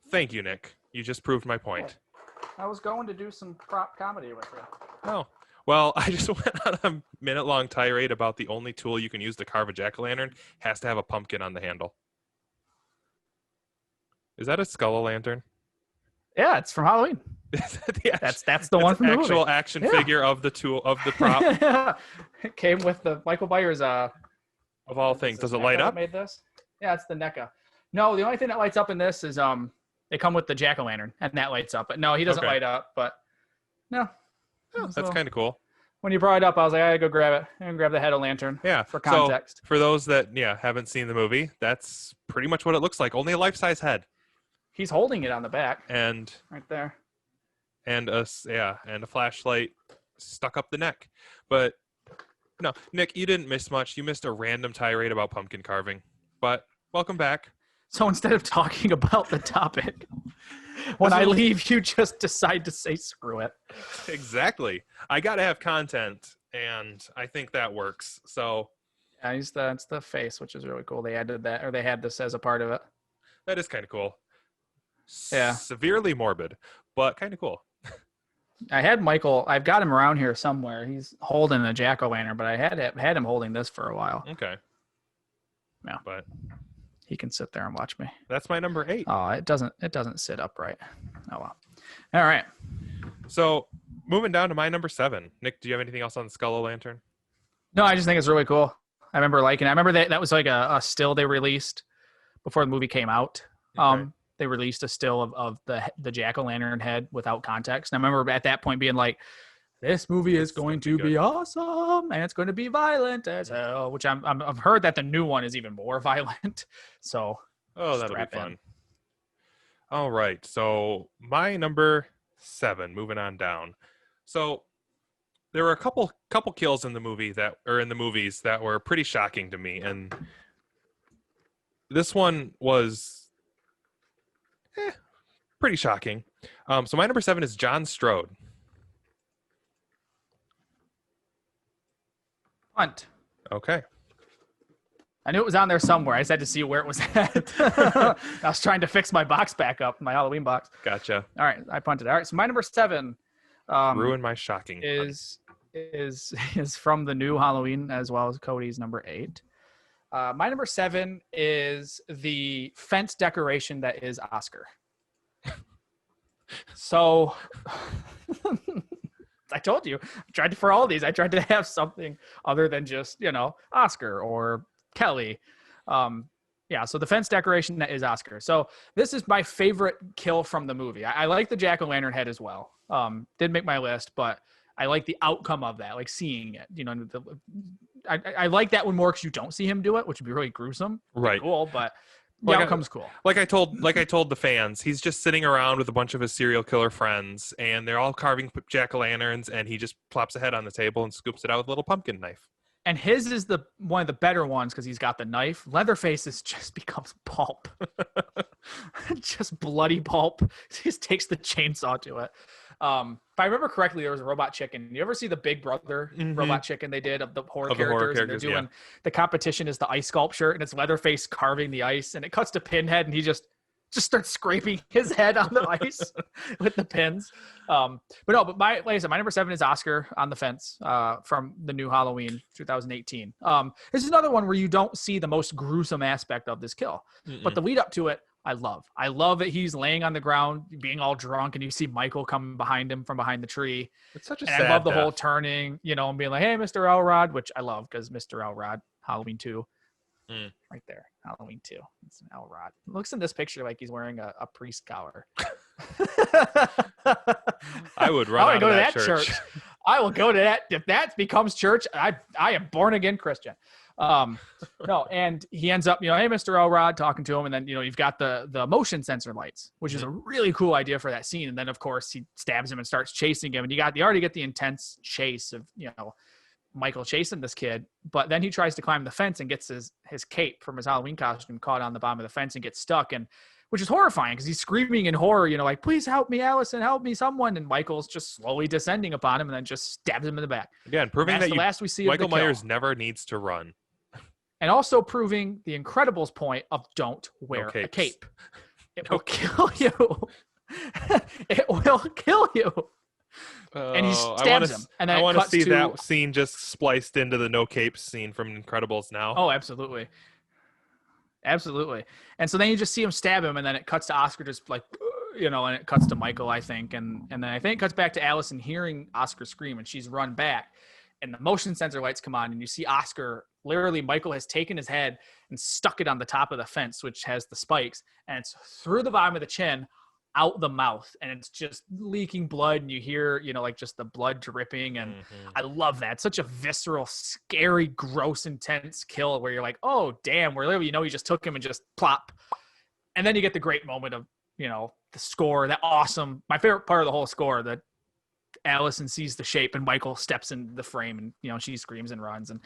Thank you, Nick. You just proved my point. I was going to do some prop comedy with you. Oh. Well, I just went on a minute-long tirade about the only tool you can use to carve a jack-o'-lantern has to have a pumpkin on the handle. Is that a skull-o'-lantern? Yeah, it's from Halloween. That's the one from the actual movie. Action figure of the tool of the prop. It came with the Michael Myers. Of all things, does it light up? Made this? Yeah, it's the NECA. No, the only thing that lights up in this is they come with the jack-o'-lantern and that lights up. But no, he doesn't Okay. light up. But no, Oh, So- that's kind of cool. when you brought it up, I was like, I gotta go grab it and grab the head of lantern. Yeah. For context. So for those that haven't seen the movie, that's pretty much what it looks like. Only a life-size head He's holding it on the back and right there. and a flashlight stuck up the neck. But no, Nick, you didn't miss much. You missed a random tirade about pumpkin carving. But welcome back. So instead of talking about the topic, when I leave, you just decide to say screw it. Exactly. I got to have content, and I think that works. So Yeah, it's the face, which is really cool. They added that, or they had this as a part of it. that is kind of cool. Yeah. Severely morbid, but kind of cool. I had Michael. I've got him around here somewhere. He's holding a jack-o'-lantern, but I had him holding this for a while. Okay. Yeah. But He can sit there and watch me. that's my number 8. Oh, it doesn't sit upright. Oh well. All right. So moving down to my number 7. Nick, do you have anything else on the Skull Lantern? No, I just think it's really cool. I remember liking it. I remember that was like a still they released before the movie came out. Okay. They released a still of the jack-o'-lantern head without context. And I remember at that point being like, this movie is going to be awesome and it's going to be violent as hell, which I've heard that the new one is even more violent. So Oh, that'll be strap in. fun. All right. So my number 7, moving on down. So there were a couple kills in the movies that were pretty shocking to me, and this one was pretty shocking. So my number 7 is John Strode. Hunt. Okay. I knew it was on there somewhere. I just had to see where it was at. I was trying to fix my box back up, my Halloween box. Gotcha. All right, I punted. All right, so my number 7 Ruin my shocking. is from the new Halloween as well as Cody's number 8. My number 7 is the fence decoration that is Oscar. So I told you, for all these, I tried to have something other than just, Oscar or Kelly. Yeah, so the fence decoration that is Oscar. So this is my favorite kill from the movie. I like the jack-o'-lantern head as well. Didn't make my list, but I like the outcome of that, like seeing it. I like that one more because you don't see him do it, which would be really gruesome. Right. Cool, but the Like outcome's cool. Like I told the fans, he's just sitting around with a bunch of his serial killer friends, and they're all carving jack-o'-lanterns, and he just plops a head on the table and scoops it out with a little pumpkin knife. And his is one of the better ones because he's got the knife. Leatherface's just becomes pulp. Just bloody pulp. He just takes the chainsaw to it. If I remember correctly, there was a Robot Chicken. You ever see the Big Brother Robot Chicken they did of the horror characters? And they're doing the competition is the ice sculpture, and it's Leatherface carving the ice, and it cuts to Pinhead, and he just starts scraping his head on the ice with the pins. But like I said, my number 7 is Oscar on the Fence from the new Halloween 2018. This is another one where you don't see the most gruesome aspect of this kill, but the lead up to it, I love that he's laying on the ground, being all drunk, and you see Michael coming behind him from behind the tree. It's such a and sad I love the death. whole turning, and being like, hey, Mr. Elrod, which I love because Mr. Elrod, Halloween 2. Right there, Halloween 2. It's an Elrod. Looks in this picture like he's wearing a priest collar. I would run out of that church. I will go to that. If that becomes church, I am born again Christian. No, and he ends up, hey, Mr. Elrod, talking to him, and then you've got the motion sensor lights, which is a really cool idea for that scene. And then of course he stabs him and starts chasing him, and you already get the intense chase of Michael chasing this kid, but then he tries to climb the fence and gets his cape from his Halloween costume caught on the bottom of the fence and gets stuck, and which is horrifying because he's screaming in horror, like, please help me, Allison, help me, someone. And Michael's just slowly descending upon him and then just stabs him in the back. Again, proving that the last we see Michael of the kill. Myers never needs to run. And also proving the Incredibles point of don't wear a cape. It will kill you. It will kill you. And he stabs him. And then I want to see to that scene just spliced into the no cape scene from Incredibles now. Oh, absolutely. Absolutely. And so then you just see him stab him, and then it cuts to Oscar just like, and it cuts to Michael, I think. And then I think it cuts back to Allison hearing Oscar scream, and she's run back. and the motion sensor lights come on, and you see Oscar. Literally, Michael has taken his head and stuck it on the top of the fence, which has the spikes, and it's through the bottom of the chin, out the mouth, and it's just leaking blood, and you hear, like just the blood dripping, and I love that. It's such a visceral, scary, gross, intense kill where you're like, oh damn, where literally you just took him and just plop, and then you get the great moment of the score, that awesome, my favorite part of the whole score, that Allison sees the shape and Michael steps in the frame, and she screams and runs, and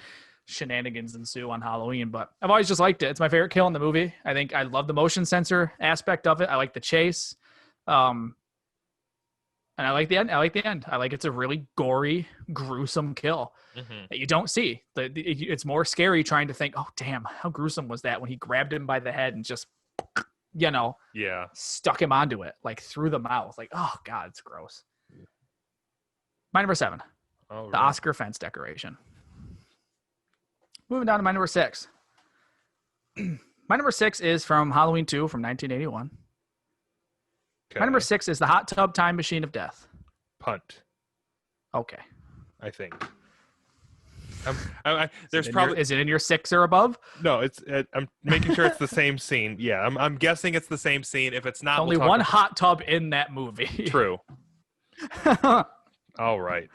shenanigans ensue on Halloween. But I've always just liked it. It's my favorite kill in the movie. I think I love the motion sensor aspect of it. I like the chase. And I like the end. I like it's a really gory, gruesome kill that you don't see. It's more scary trying to think, oh damn, how gruesome was that when he grabbed him by the head and just stuck him onto it, like through the mouth. Like, oh god, it's gross. My number 7, the Oscar fence decoration. Moving down to my number 6. My number 6 is from Halloween 2 from 1981. Okay. My number 6 is the hot tub time machine of death. Punt. Okay. I think. Is it in your 6 or above? No, I'm making sure it's the same scene. Yeah, I'm guessing it's the same scene. If it's not, only one hot tub in that movie. True. All right.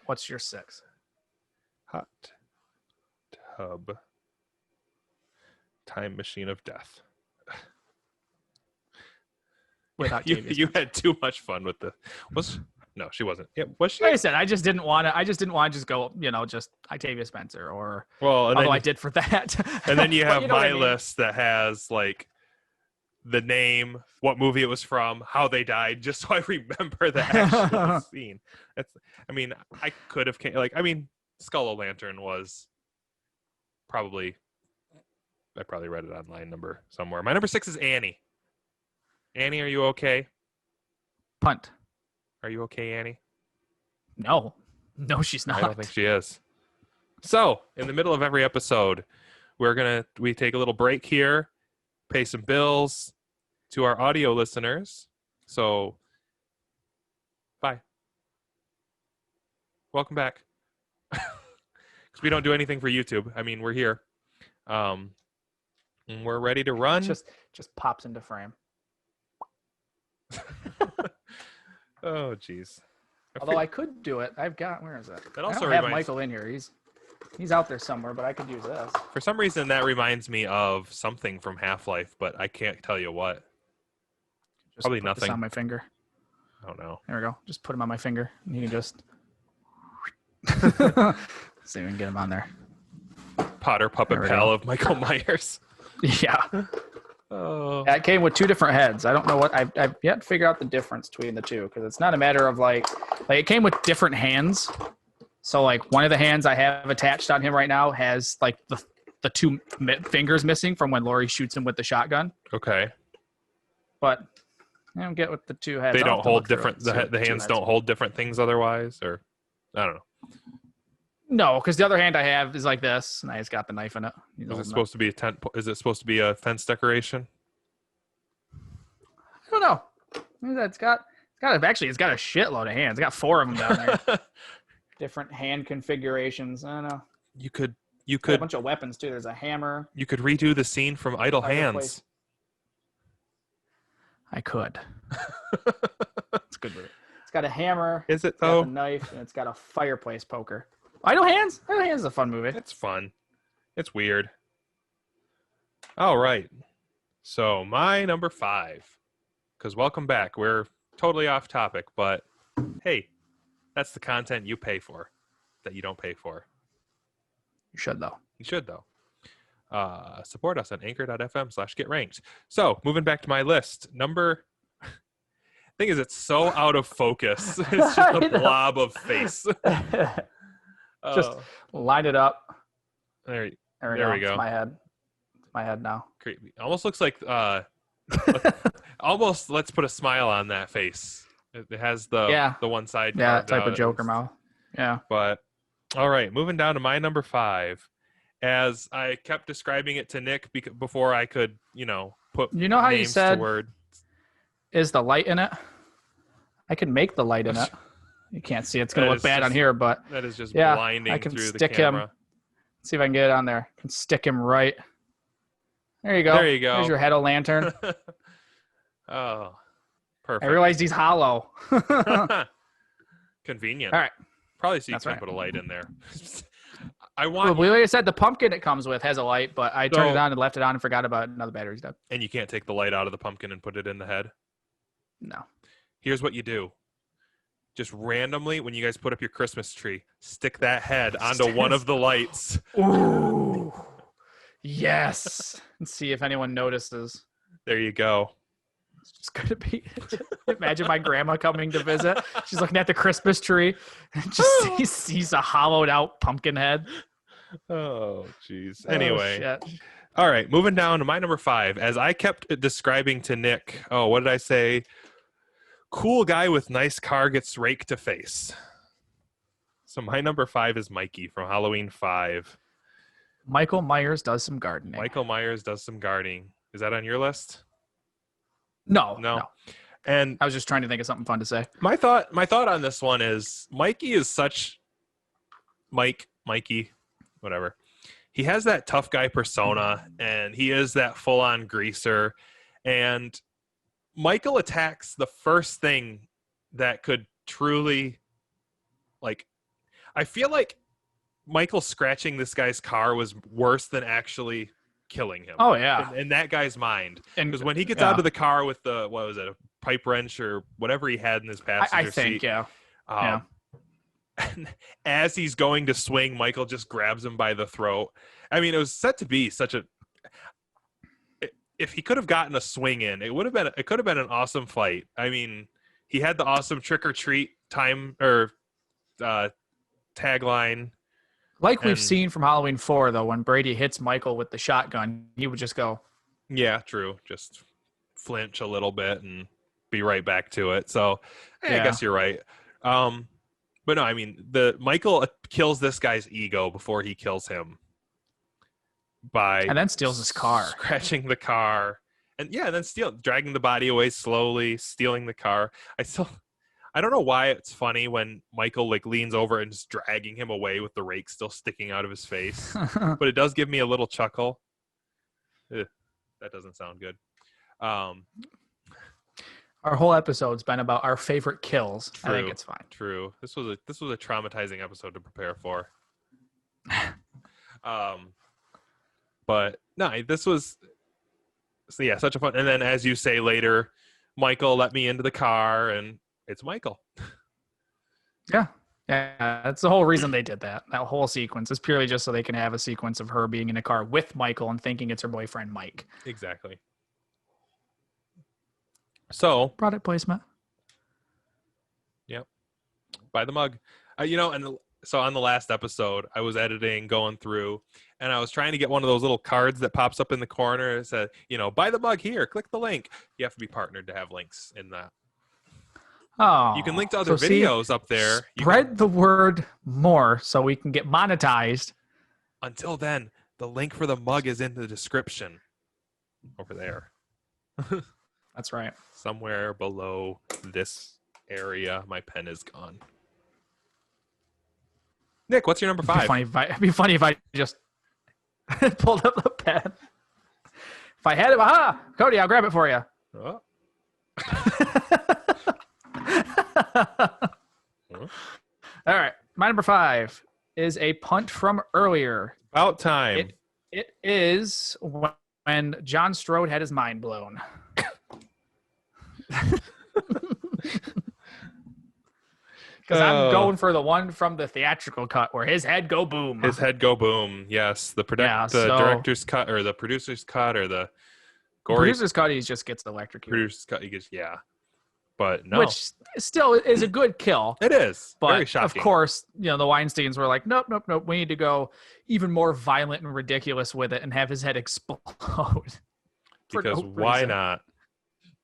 What's your 6? Hot tub time machine of death. You had too much fun with the no, she wasn't. Yeah, was she? Like I said, I just didn't want to just go, just Octavia Spencer although I did for that. And then you have my list that has like the name, what movie it was from, how they died, just so I remember the actual scene. I could have Skull o' Lantern was probably, I probably read it online somewhere. My number 6 is Annie. Annie, are you okay? Punt. Are you okay, Annie? No, she's not. I don't think she is. So, in the middle of every episode, we take a little break here, pay some bills to our audio listeners. So, bye. Welcome back. Because we don't do anything for YouTube. We're here. And we're ready to run. Just pops into frame. Oh, jeez. Although I could do it. Where is it? That also I don't have Michael in here. He's out there somewhere, but I could use this. For some reason, that reminds me of something from Half-Life, but I can't tell you what. Probably put nothing. This on my finger. I don't know. There we go. Just put him on my finger. And you can just see if we can get him on there. Potter puppet pal of Michael Myers. Yeah. Oh. It came with 2 different heads. I don't know what I've yet to figure out the difference between the 2, because it's not a matter of like it came with different hands. So like one of the hands I have attached on him right now has like the 2 fingers missing from when Laurie shoots him with the shotgun. Okay. But I don't get what the 2 heads. They don't hold different. The hands don't hold different things otherwise, or I don't know. No, because the other hand I have is like this, and I just got the knife in it. Is it supposed to be a tent? Is it supposed to be a fence decoration? I don't know. It's got a shitload of hands. It's got 4 of them down there. Different hand configurations. I don't know. You could a bunch of weapons too. There's a hammer. You could redo the scene from Idle Hands. I could. It's good. It's got a hammer. Is it though? It's got a knife, and it's got a fireplace poker. Idle Hands? Idle Hands is a fun movie. It's fun. It's weird. All right. So my number 5, because welcome back. We're totally off topic, but hey, that's the content you pay for that you don't pay for. You should, though. You should, though. Support us on anchor.fm/getranked. So moving back to my list, thing is, it's so out of focus. It's just a blob of face. Just line it up. There we go. It's my head. It's my head now. Creepy. Almost looks like almost. Let's put a smile on that face. It has the one side. Yeah, type of Joker mouth. Yeah. But all right, moving down to my number 5. As I kept describing it to Nick before I could, put how names you said to words. Is the light in it? I can make the light in it. You can't see it. It's going to That look is bad on just- here, but That is just yeah, blinding I can through the stick him. camera. See if I can get it on there. I can stick him right. There you go. There you go. There's your head of lantern. Oh, I perfect. realized he's hollow. Convenient. All right. Probably so you That's can right. put a light in there. I want, Probably, like I said, the pumpkin it comes with has a light, but I turned it So- on and left it on and forgot about it. Another battery's dead. and you can't take the light out of the pumpkin and put it in the head. No. Here's what you do. Just randomly, when you guys put up your Christmas tree, stick that head onto one of the lights. Ooh. Yes. And see if anyone notices. There you go. It's just going to be. Imagine my grandma coming to visit. She's looking at the Christmas tree and just sees a hollowed out pumpkin head. Oh, jeez. Oh, Anyway. shit. All right, moving down to my number 5. As I kept describing to Nick, what did I say? Cool guy with nice car gets raked to face. So my number 5 is Mikey from Halloween 5. Michael Myers does some gardening. Michael Myers does some gardening. Is that on your list? No. And I was just trying to think of something fun to say. my thought on this one is Mikey is such Mikey, whatever. He has that tough guy persona, and he is that full-on greaser. And Michael attacks the first thing that could truly, like, I feel like Michael scratching this guy's car was worse than actually killing him. Oh, yeah. In that guy's mind. And Because when he gets yeah. out of the car with the, what was it, a pipe wrench or whatever he had in his passenger I think, seat. yeah. And as he's going to swing, Michael just grabs him by the throat. I mean, it was set to be such a. If he could have gotten a swing in, it could have been an awesome fight. I mean, he had the awesome trick or treat tagline. Like we've And- seen from Halloween 4, though, when Brady hits Michael with the shotgun, he would just go, Yeah, true. Just flinch a little bit and be right back to it. So I Yeah. guess you're right. But no, I mean, Michael kills this guy's ego before he kills him by and then steals his car. scratching the car, and then dragging the body away slowly, stealing the car. I don't know why it's funny when Michael like leans over and just dragging him away with the rake still sticking out of his face, but it does give me a little chuckle. That doesn't sound good. Our whole episode's been about our favorite kills. I think True. it's fine. True. This was a traumatizing episode to prepare for. But no, this was such a fun. And then as you say later, Michael let me into the car, and it's Michael. Yeah. Yeah. That's the whole reason they did that. That whole sequence is purely just so they can have a sequence of her being in a car with Michael and thinking it's her boyfriend, Mike. Exactly. So Product placement. by the mug, and so on the last episode, I was editing, going through, and I was trying to get one of those little cards that pops up in the corner. It said, buy the mug here, click the link. You have to be partnered to have links in that. Oh. You can link to other so see, videos up there. Spread the word more so we can get monetized. Until then, the link for the mug is in the description over there. That's right. Somewhere below this area. My pen is gone. Nick, what's your number 5? It'd be funny if I just pulled up the pen. If I had it, Cody, I'll grab it for you. Oh. All right. My number 5 is a punt from earlier. About time. It is when John Strode had his mind blown. Because I'm going for the one from the theatrical cut where his head go boom. His head go boom. Yes, the director's cut or the producer's cut or the gory Producer's cut, he just gets the electrocuted. producer's cut. He gets but no, Which still is a good kill. it is But very shocking. of course, the Weinsteins were like, nope. We need to go even more violent and ridiculous with it and have his head explode. For because no why reason. not?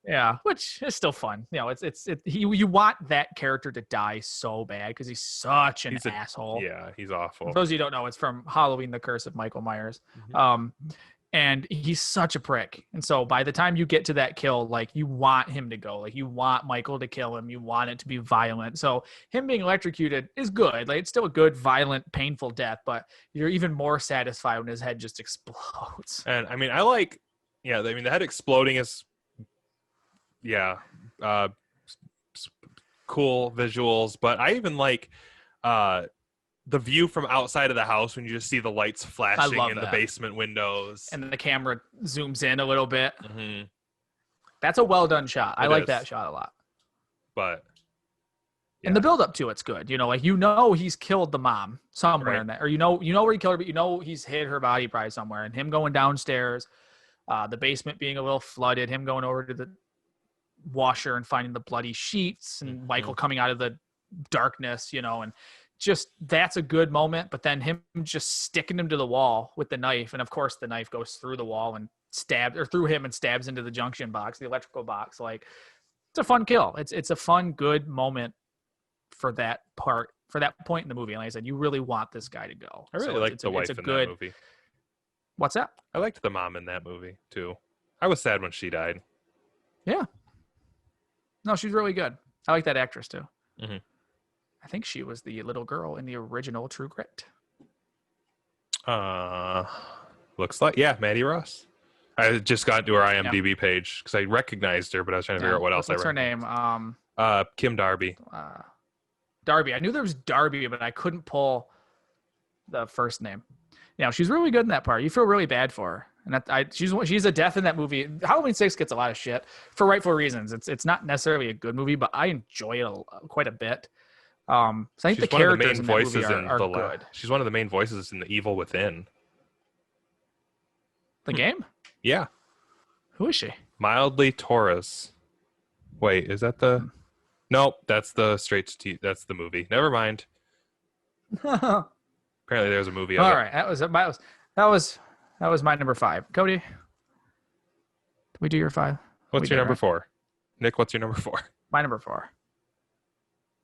Yeah, which is still fun. You want that character to die so bad because he's such an asshole. Yeah, he's awful. For those of you who don't know, it's from Halloween: The Curse of Michael Myers. Mhm. And he's such a prick. And so by the time you get to that kill, like you want him to go, like you want Michael to kill him. You want it to be violent. So him being electrocuted is good. Like it's still a good, violent, painful death, but you're even more satisfied when his head just explodes. And I mean, I like, yeah, I mean, the head exploding is, yeah, cool visuals, but I even like, the view from outside of the house when you just see the lights flashing in the basement windows. And then the camera zooms in a little bit. Mm-hmm. That's a well done shot. I like that shot a lot. But yeah. And the build up to it's good. You know, like he's killed the mom somewhere in that, or you know where he killed her, but you know he's hid her body probably somewhere. And him going downstairs, the basement being a little flooded, him going over to the washer and finding the bloody sheets, and Michael coming out of the darkness, you know, and just that's a good moment. But then him just sticking him to the wall with the knife, and of course the knife goes through the wall and through him and stabs into the junction box, the electrical box. Like it's a fun kill. It's a fun, good moment for that point in the movie. And like I said, you really want this guy to go. I really liked the wife in that movie. What's that? I liked the mom in that movie too. I was sad when she died. Yeah. No, she's really good. I like that actress too. Mm-hmm. I think she was the little girl in the original True Grit. Looks like, yeah, Maddie Ross. I just got to her IMDb page because I recognized her, but I was trying to figure out what else. What's her name? Kim Darby. Darby. I knew there was Darby, but I couldn't pull the first name. Yeah, she's really good in that part. You feel really bad for her, and she's a death in that movie. Halloween 6 gets a lot of shit for rightful reasons. It's not necessarily a good movie, but I enjoy it quite a bit. So I think the characters in that movie are good. She's one of the main voices in The Evil Within. The game? Yeah. Who is she? Mildly Torres. Wait, is that the? Nope, that's the that's the movie. Never mind. Apparently, there's a movie. All right, that was my number 5. Cody, did we do your 5? What's your number 4? Nick, what's your number 4? My number 4.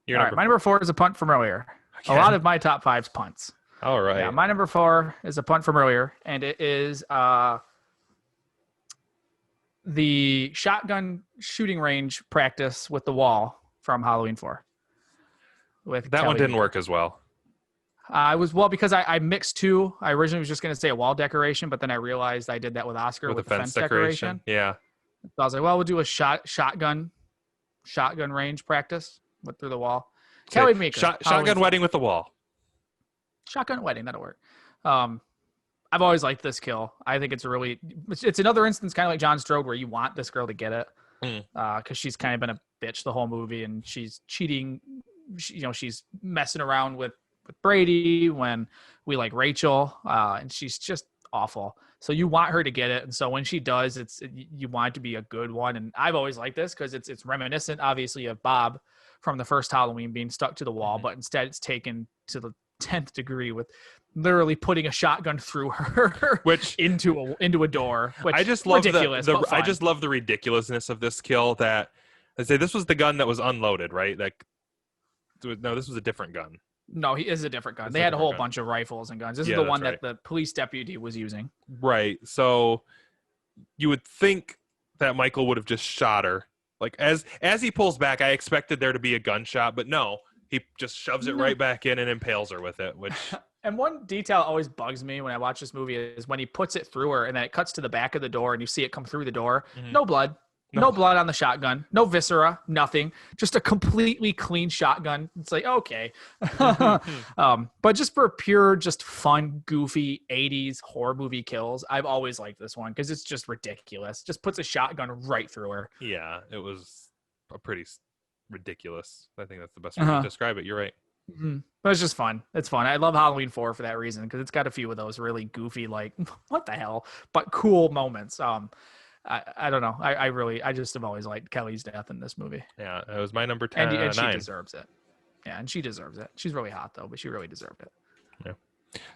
My number 4 is a punt from earlier. Again? A lot of my top 5's punts. All right. Yeah, my number 4 is a punt from earlier, and it is the shotgun shooting range practice with the wall from Halloween 4. With that Kelly. One didn't work as well. Because I mixed two. I originally was just going to say a wall decoration, but then I realized I did that with Oscar with the fence decoration. Yeah. So I was like, well, we'll do a shotgun range practice through the wall. Kelly Meeker. Shotgun wedding with the wall. Shotgun wedding, that'll work. I've always liked this kill. I think it's another instance kind of like John Strode where you want this girl to get it because she's kind of been a bitch the whole movie and she's cheating. She's messing around with Brady when we like Rachel and she's just awful. So you want her to get it. And so when she does, you want it to be a good one. And I've always liked this because it's reminiscent, obviously, of Bob from the first Halloween being stuck to the wall, but instead it's taken to the 10th degree with literally putting a shotgun through her, which into a door. Which I just love ridiculous. I just love the ridiculousness of this kill. That I say this was the gun that was unloaded, right? Like, no, this was a different gun. No, he is a different gun. They had a whole bunch of rifles and guns. This is the one that the police deputy was using. Right. So you would think that Michael would have just shot her. Like as he pulls back, I expected there to be a gunshot, but no, he just shoves it right back in and impales her with it. Which and one detail always bugs me when I watch this movie is when he puts it through her and then it cuts to the back of the door and you see it come through the door. Mm-hmm. No blood. No blood on the shotgun. No viscera. Nothing. Just a completely clean shotgun. It's like, okay. But just for pure, just fun, goofy 80s horror movie kills, I've always liked this one because it's just ridiculous. Just puts a shotgun right through her. Yeah, it was a pretty ridiculous. I think that's the best way to describe it. You're right. Mm-hmm. But it's just fun. It's fun. I love Halloween 4 for that reason because it's got a few of those really goofy, like, what the hell? But cool moments. I don't know. I just have always liked Kelly's death in this movie. Yeah, it was my number 10. And she deserves it. Yeah, and she deserves it. She's really hot though, but she really deserved it. Yeah.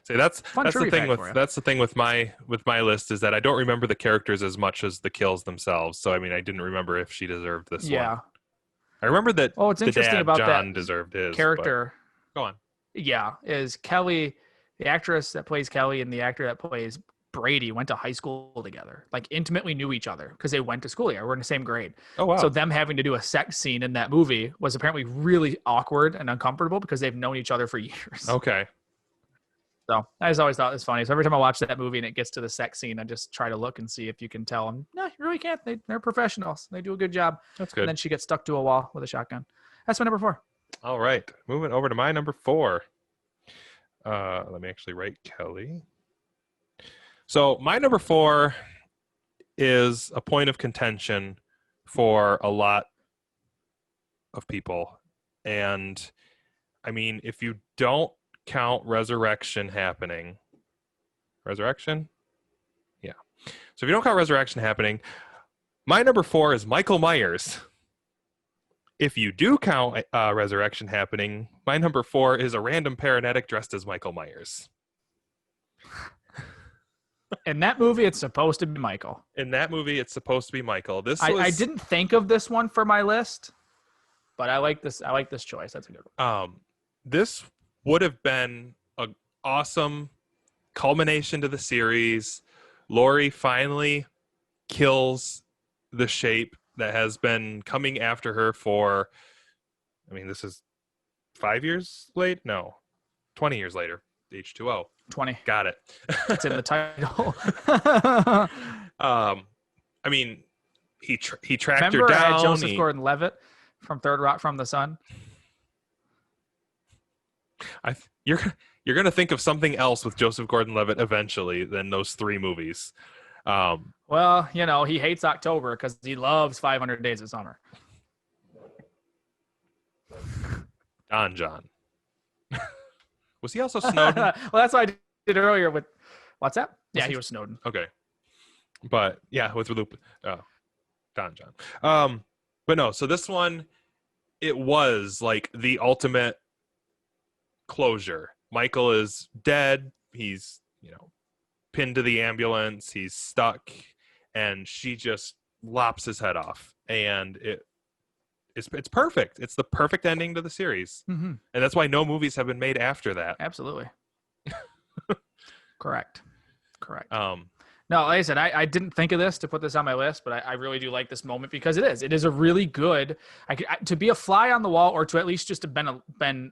See, that's the thing with my list is that I don't remember the characters as much as the kills themselves. So I mean, I didn't remember if she deserved this one. I remember that. Oh, it's interesting about John that deserved his character. Go on. Yeah, is Kelly, the actress that plays Kelly and the actor that plays Brady went to high school together, like intimately knew each other because they went to school together. We're in the same grade. Oh wow. So them having to do a sex scene in that movie was apparently really awkward and uncomfortable because they've known each other for years. Okay. So I just always thought it was funny. So every time I watch that movie and it gets to the sex scene, I just try to look and see if you can tell them. No, you really can't. They're professionals. They do a good job. That's And good. then she gets stuck to a wall with a shotgun. That's my number 4. All right. Moving over to my number 4. Let me actually write Kelly. So my number 4 is a point of contention for a lot of people. And I mean, if you don't count Resurrection happening, Resurrection? Yeah. So if you don't count Resurrection happening, my number 4 is Michael Myers. If you do count Resurrection happening, my number 4 is a random paramedic dressed as Michael Myers. In that movie, it's supposed to be Michael. In that movie, it's supposed to be Michael. I didn't think of this one for my list, but I like this. I like this choice. That's a good one. This would have been an awesome culmination to the series. Laurie finally kills the shape that has been coming after her for, I mean, this is 5 years late? No, 20 years later. H2O. 20. Got it. It's in the title. I mean, he tracked Remember her down. Joseph Gordon-Levitt from Third Rock from the Sun? You're going to think of something else with Joseph Gordon-Levitt eventually than those 3 movies. Well, you know, he hates October because he loves 500 Days of Summer. Don John. Was he also Snowden? Well, that's what I did earlier with, what's that? Yeah, he was Snowden. Okay. But yeah, with Don John. But no, so this one, it was like the ultimate closure. Michael is dead. He's, pinned to the ambulance. He's stuck, and she just lops his head off. And it's perfect. It's the perfect ending to the series. Mm-hmm. And that's why no movies have been made after that. Absolutely. Correct. No, like I said, I didn't think of this to put this on my list, but I really do like this moment because it is a really good, to be a fly on the wall, or to at least just have been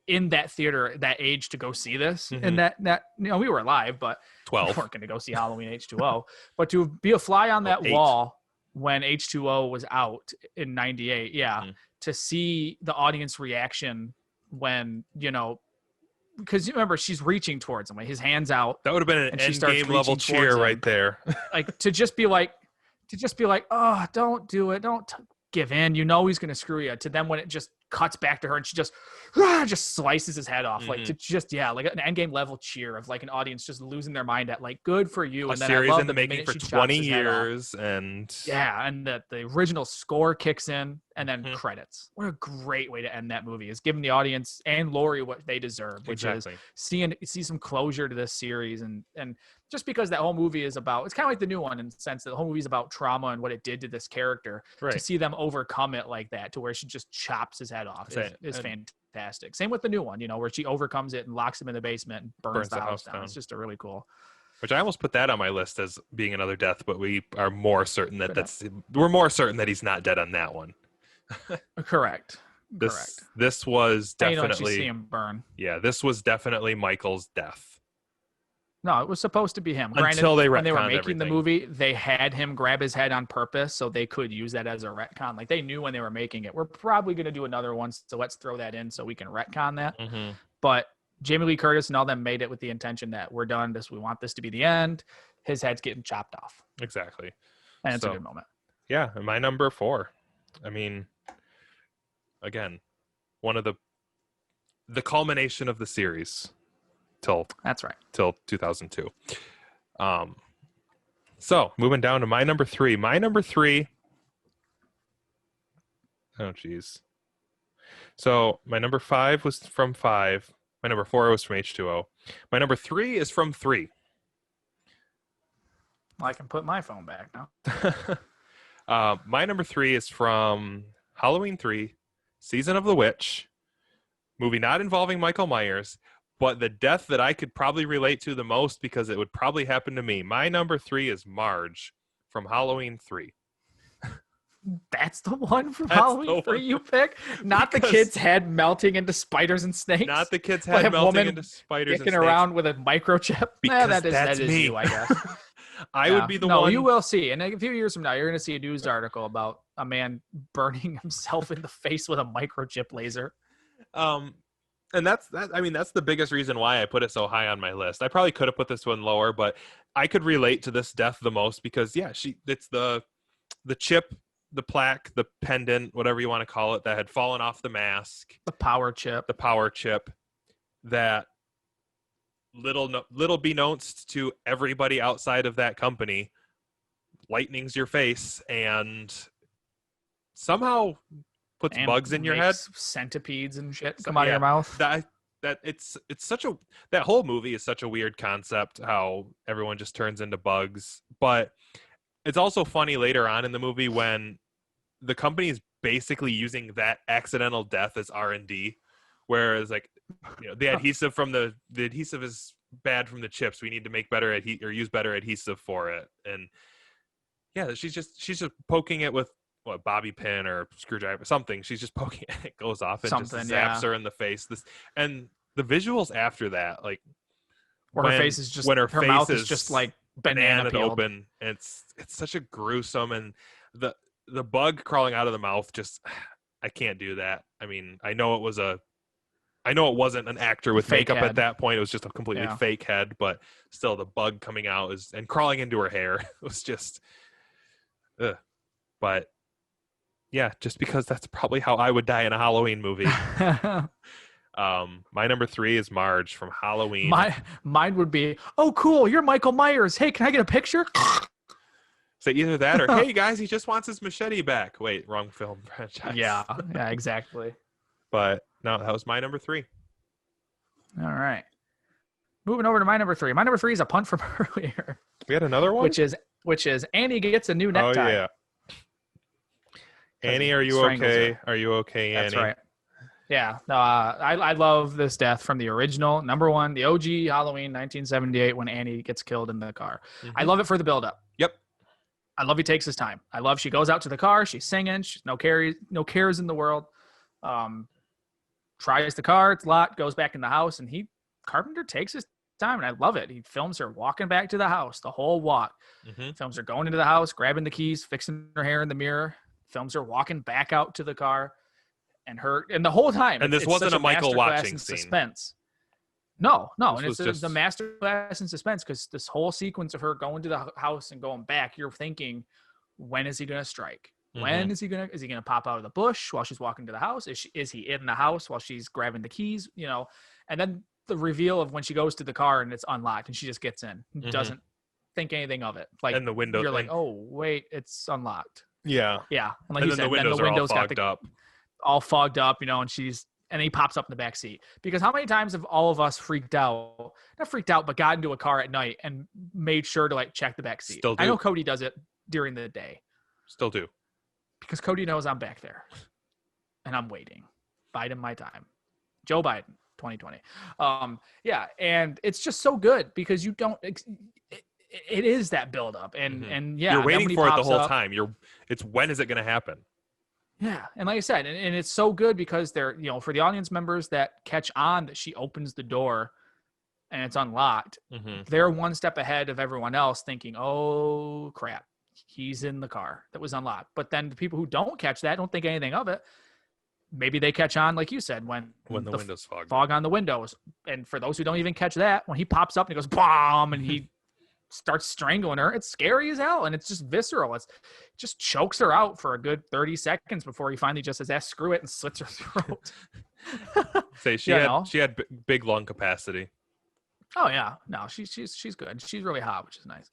in that theater at that age to go see this. Mm-hmm. And that we were alive, but 12. we weren't going to go see Halloween H2O, but to be a fly on that 8. wall when H2O was out in 98. Yeah. Mm-hmm. To see the audience reaction when, because you remember she's reaching towards him, like his hands out. That would have been an end game level cheer right there. Like to just be like, oh, don't do it. Don't give in. He's going to screw you. To them when it just cuts back to her and she just slices his head off. Mm-hmm. Like to just, like an end game level cheer of like an audience just losing their mind at like, good for you. And then series in the making for 20 years. And and the original score kicks in and then credits. What a great way to end that movie, is giving the audience and Laurie what they deserve, which is see some closure to this series. And just because that whole movie is about, it's kind of like the new one in the sense that the whole movie is about trauma and what it did to this character. Right. To see them overcome it like that, to where she just chops his head off, is fantastic. Same with the new one, where she overcomes it and locks him in the basement and burns the house down. It's just a really cool. Which I almost put that on my list as being another death, but we are more certain we're more certain that he's not dead on that one. Correct. This was definitely see him burn. Yeah, this was definitely Michael's death. No, it was supposed to be him. Until when they were making everything. The movie, they had him grab his head on purpose so they could use that as a retcon. Like they knew when they were making it, we're probably going to do another one, so let's throw that in so we can retcon that. Mm-hmm. But Jamie Lee Curtis and all them made it with the intention that we're done. We want this to be the end. His head's getting chopped off. Exactly. And it's a good moment. Yeah, and my number 4. I mean, again, one of the culmination of the series. That's right. Till 2002. So moving down to my number 3. My number 3. Oh geez. So my number 5 was from 5. My number 4 was from H2O. My number 3 is from 3. Well, I can put my phone back now. My number 3 is from Halloween 3, Season of the Witch, movie not involving Michael Myers, but the death that I could probably relate to the most, because it would probably happen to me. My number 3 is Marge from Halloween 3. That's the one from That's Halloween the 3 one. you pick? Not the Because- kid's head melting into spiders and snakes? Not the kid's Like head a melting woman into spiders and Kicking snakes. around with a microchip? Because that that's is me. you, I guess. I Yeah. would be the no, one. you will see. And a few years from now, you're going to see a news article about a man burning himself in the face with a microchip laser. And that's the biggest reason why I put it so high on my list. I probably could have put this one lower, but I could relate to this death the most because it's the chip, the plaque, the pendant, whatever you want to call it, that had fallen off the mask, The power chip. that little beknownst to everybody outside of that company, lightnings your face and somehow puts And bugs in your head. makes centipedes and shit So, come out of yeah, your mouth. that it's such a, that whole movie is such a weird concept, how everyone just turns into bugs. But it's also funny later on in the movie when the company is basically using that accidental death as R&D, whereas like, you know, the adhesive from the adhesive is bad from the chips. We need to make better or use better adhesive for it. And yeah, she's just poking it with what, bobby pin or screwdriver, something. She's just poking it, it goes off and just zaps her in the face. And the visuals after that, like Where her face is just, when her her face mouth is is just like banana peeled. open. It's such a gruesome, and the bug crawling out of the mouth, just I can't do that. I mean, I know it wasn't an actor with Fake makeup head. at that point. It was just a completely fake head, but still the bug coming out and crawling into her hair was just ugh. But yeah, just because that's probably how I would die in a Halloween movie. My number 3 is Marge from Halloween. Mine would be, oh cool, you're Michael Myers. Hey, can I get a picture? So either that or, hey guys, he just wants his machete back. Wait, wrong film franchise. Yeah, exactly. But no, that was my number 3. All right. Moving over to my number 3. My number 3 is a punt from earlier. We had another one? Which is Annie gets a new necktie. Oh yeah. Annie, are you okay? Are you okay, Annie? That's right. Yeah. No, I love this death from the original, number 1, the OG Halloween 1978 when Annie gets killed in the car. Mm-hmm. I love it for the buildup. Yep. I love he takes his time. I love she goes out to the car. She's singing. She's no cares in the world. Tries the car. It's locked. Goes back in the house, and Carpenter takes his time, and I love it. He films her walking back to the house, the whole walk. Mm-hmm. Films her going into the house, grabbing the keys, fixing her hair in the mirror. Films her walking back out to the car, and the whole time. And this wasn't a Michael watching scene. Suspense. No, This and was it's just the master class in suspense, because this whole sequence of her going to the house and going back, you're thinking, when is he going to strike? Mm-hmm. When is he gonna pop out of the bush while she's walking to the house? Is he in the house while she's grabbing the keys? You know, and then the reveal of when she goes to the car and it's unlocked and she just gets in, doesn't think anything of it. Like, and the window, you're like, oh wait, it's unlocked. Yeah. Yeah, and like And you then said, the windows are all fogged up. all fogged up, you know, and he pops up in the back seat. Because how many times have all of us not freaked out, but got into a car at night and made sure to like check the back seat? Still do. I know Cody does it during the day. Still do. Because Cody knows I'm back there and I'm waiting. Biden my time. Joe Biden, 2020. Yeah. And it's just so good because you don't, it is that buildup. And yeah, you're waiting for it the whole up, time. It's when is it going to happen? Yeah. And like I said, and it's so good because they're, you know, for the audience members that catch on that she opens the door and it's unlocked, they're one step ahead of everyone else thinking, oh crap, he's in the car that was unlocked. But then the people who don't catch that, don't think anything of it. Maybe they catch on, like you said, when the windows fog on the windows. And for those who don't even catch that, when he pops up and he goes, bomb, and he starts strangling her, it's scary as hell. And it's just visceral. It just chokes her out for a good 30 seconds before he finally just says, screw it, and slits her throat. Say she had big lung capacity. Oh yeah. No, she's good. She's really hot, which is nice.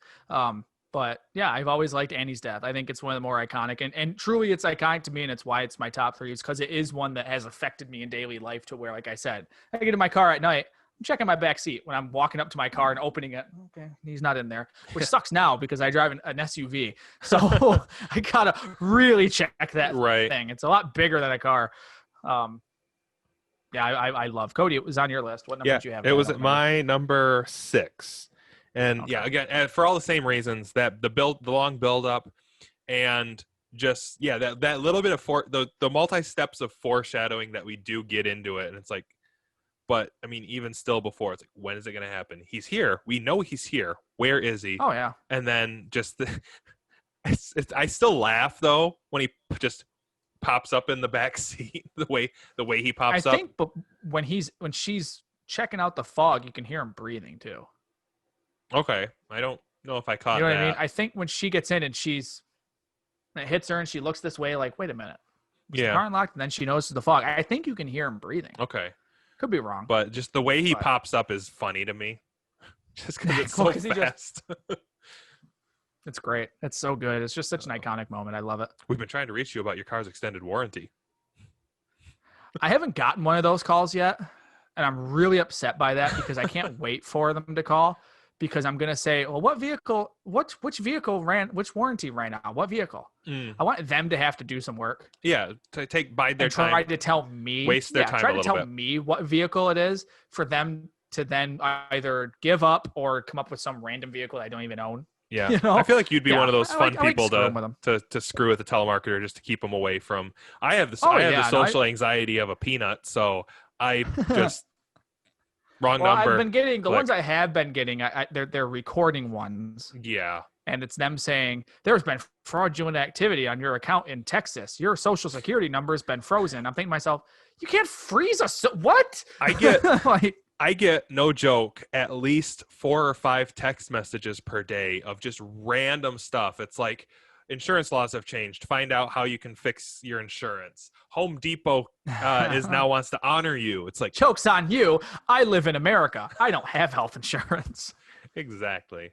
But yeah, I've always liked Annie's death. I think it's one of the more iconic, and truly it's iconic to me, and it's why it's my top 3. Is because it is one that has affected me in daily life to where, like I said, I get in my car at night, I'm checking my back seat when I'm walking up to my car and opening it. Okay, he's not in there, which sucks now because I drive an SUV, so I gotta really check that thing. It's a lot bigger than a car. But Yeah, I love Cody. It was on your list. What number Yeah, did you have? it was at my number 6. And yeah, Okay. again, and for all the same reasons, that the long build up, and just that little bit of the multi steps of foreshadowing that we do get into it, and it's like, but I mean, even still before, it's like, when is it going to happen? He's here. We know he's here. Where is he? Oh yeah. And then just I still laugh though when he just pops up in the back seat, the way he pops up. I think, but when she's checking out the fog, you can hear him breathing too. Okay, I don't know if I caught You know what that. I mean? I think when she gets in and it hits her and she looks this way, like, wait a minute, was the car unlocked? And then she notices the fog. I think you can hear him breathing. Okay, could be wrong, but just the way he pops up is funny to me, just because it's so fast. It's great. It's so good. It's just such an iconic moment. I love it. We've been trying to reach you about your car's extended warranty. I haven't gotten one of those calls yet, and I'm really upset by that because I can't wait for them to call, because I'm gonna say, well, which warranty ran out? What vehicle? I want them to have to do some work. Yeah, to buy their time. Try to tell me, waste their time. Try a to tell bit. me what vehicle it is for them to then either give up or come up with some random vehicle I don't even own. Yeah, you know? I feel like you'd be one of those fun people to screw with a telemarketer just to keep them away from. I have the social anxiety of a peanut, so I just wrong number. I've been getting the ones I have been getting. They're recording ones. Yeah, and it's them saying there's been fraudulent activity on your account in Texas. Your social security number has been frozen. I'm thinking to myself, you can't freeze us. What? I get I get, no joke, at least 4 or 5 text messages per day of just random stuff. It's like, insurance laws have changed. Find out how you can fix your insurance. Home Depot now wants to honor you. It's like, joke's on you. I live in America. I don't have health insurance. Exactly.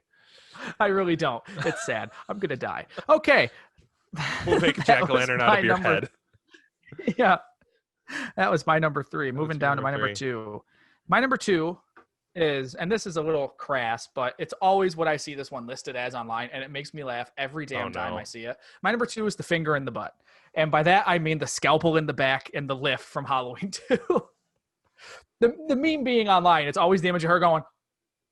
I really don't. It's sad. I'm going to die. Okay. We'll make a jack-o'-lantern out of your head. Yeah. That was my number 3. Moving down to my number 2. My number 2 is, and this is a little crass, but it's always what I see this one listed as online, and it makes me laugh every damn time I see it. My number 2 is the finger in the butt. And by that, I mean the scalpel in the back and the lift from Halloween 2. The meme being online, it's always the image of her going,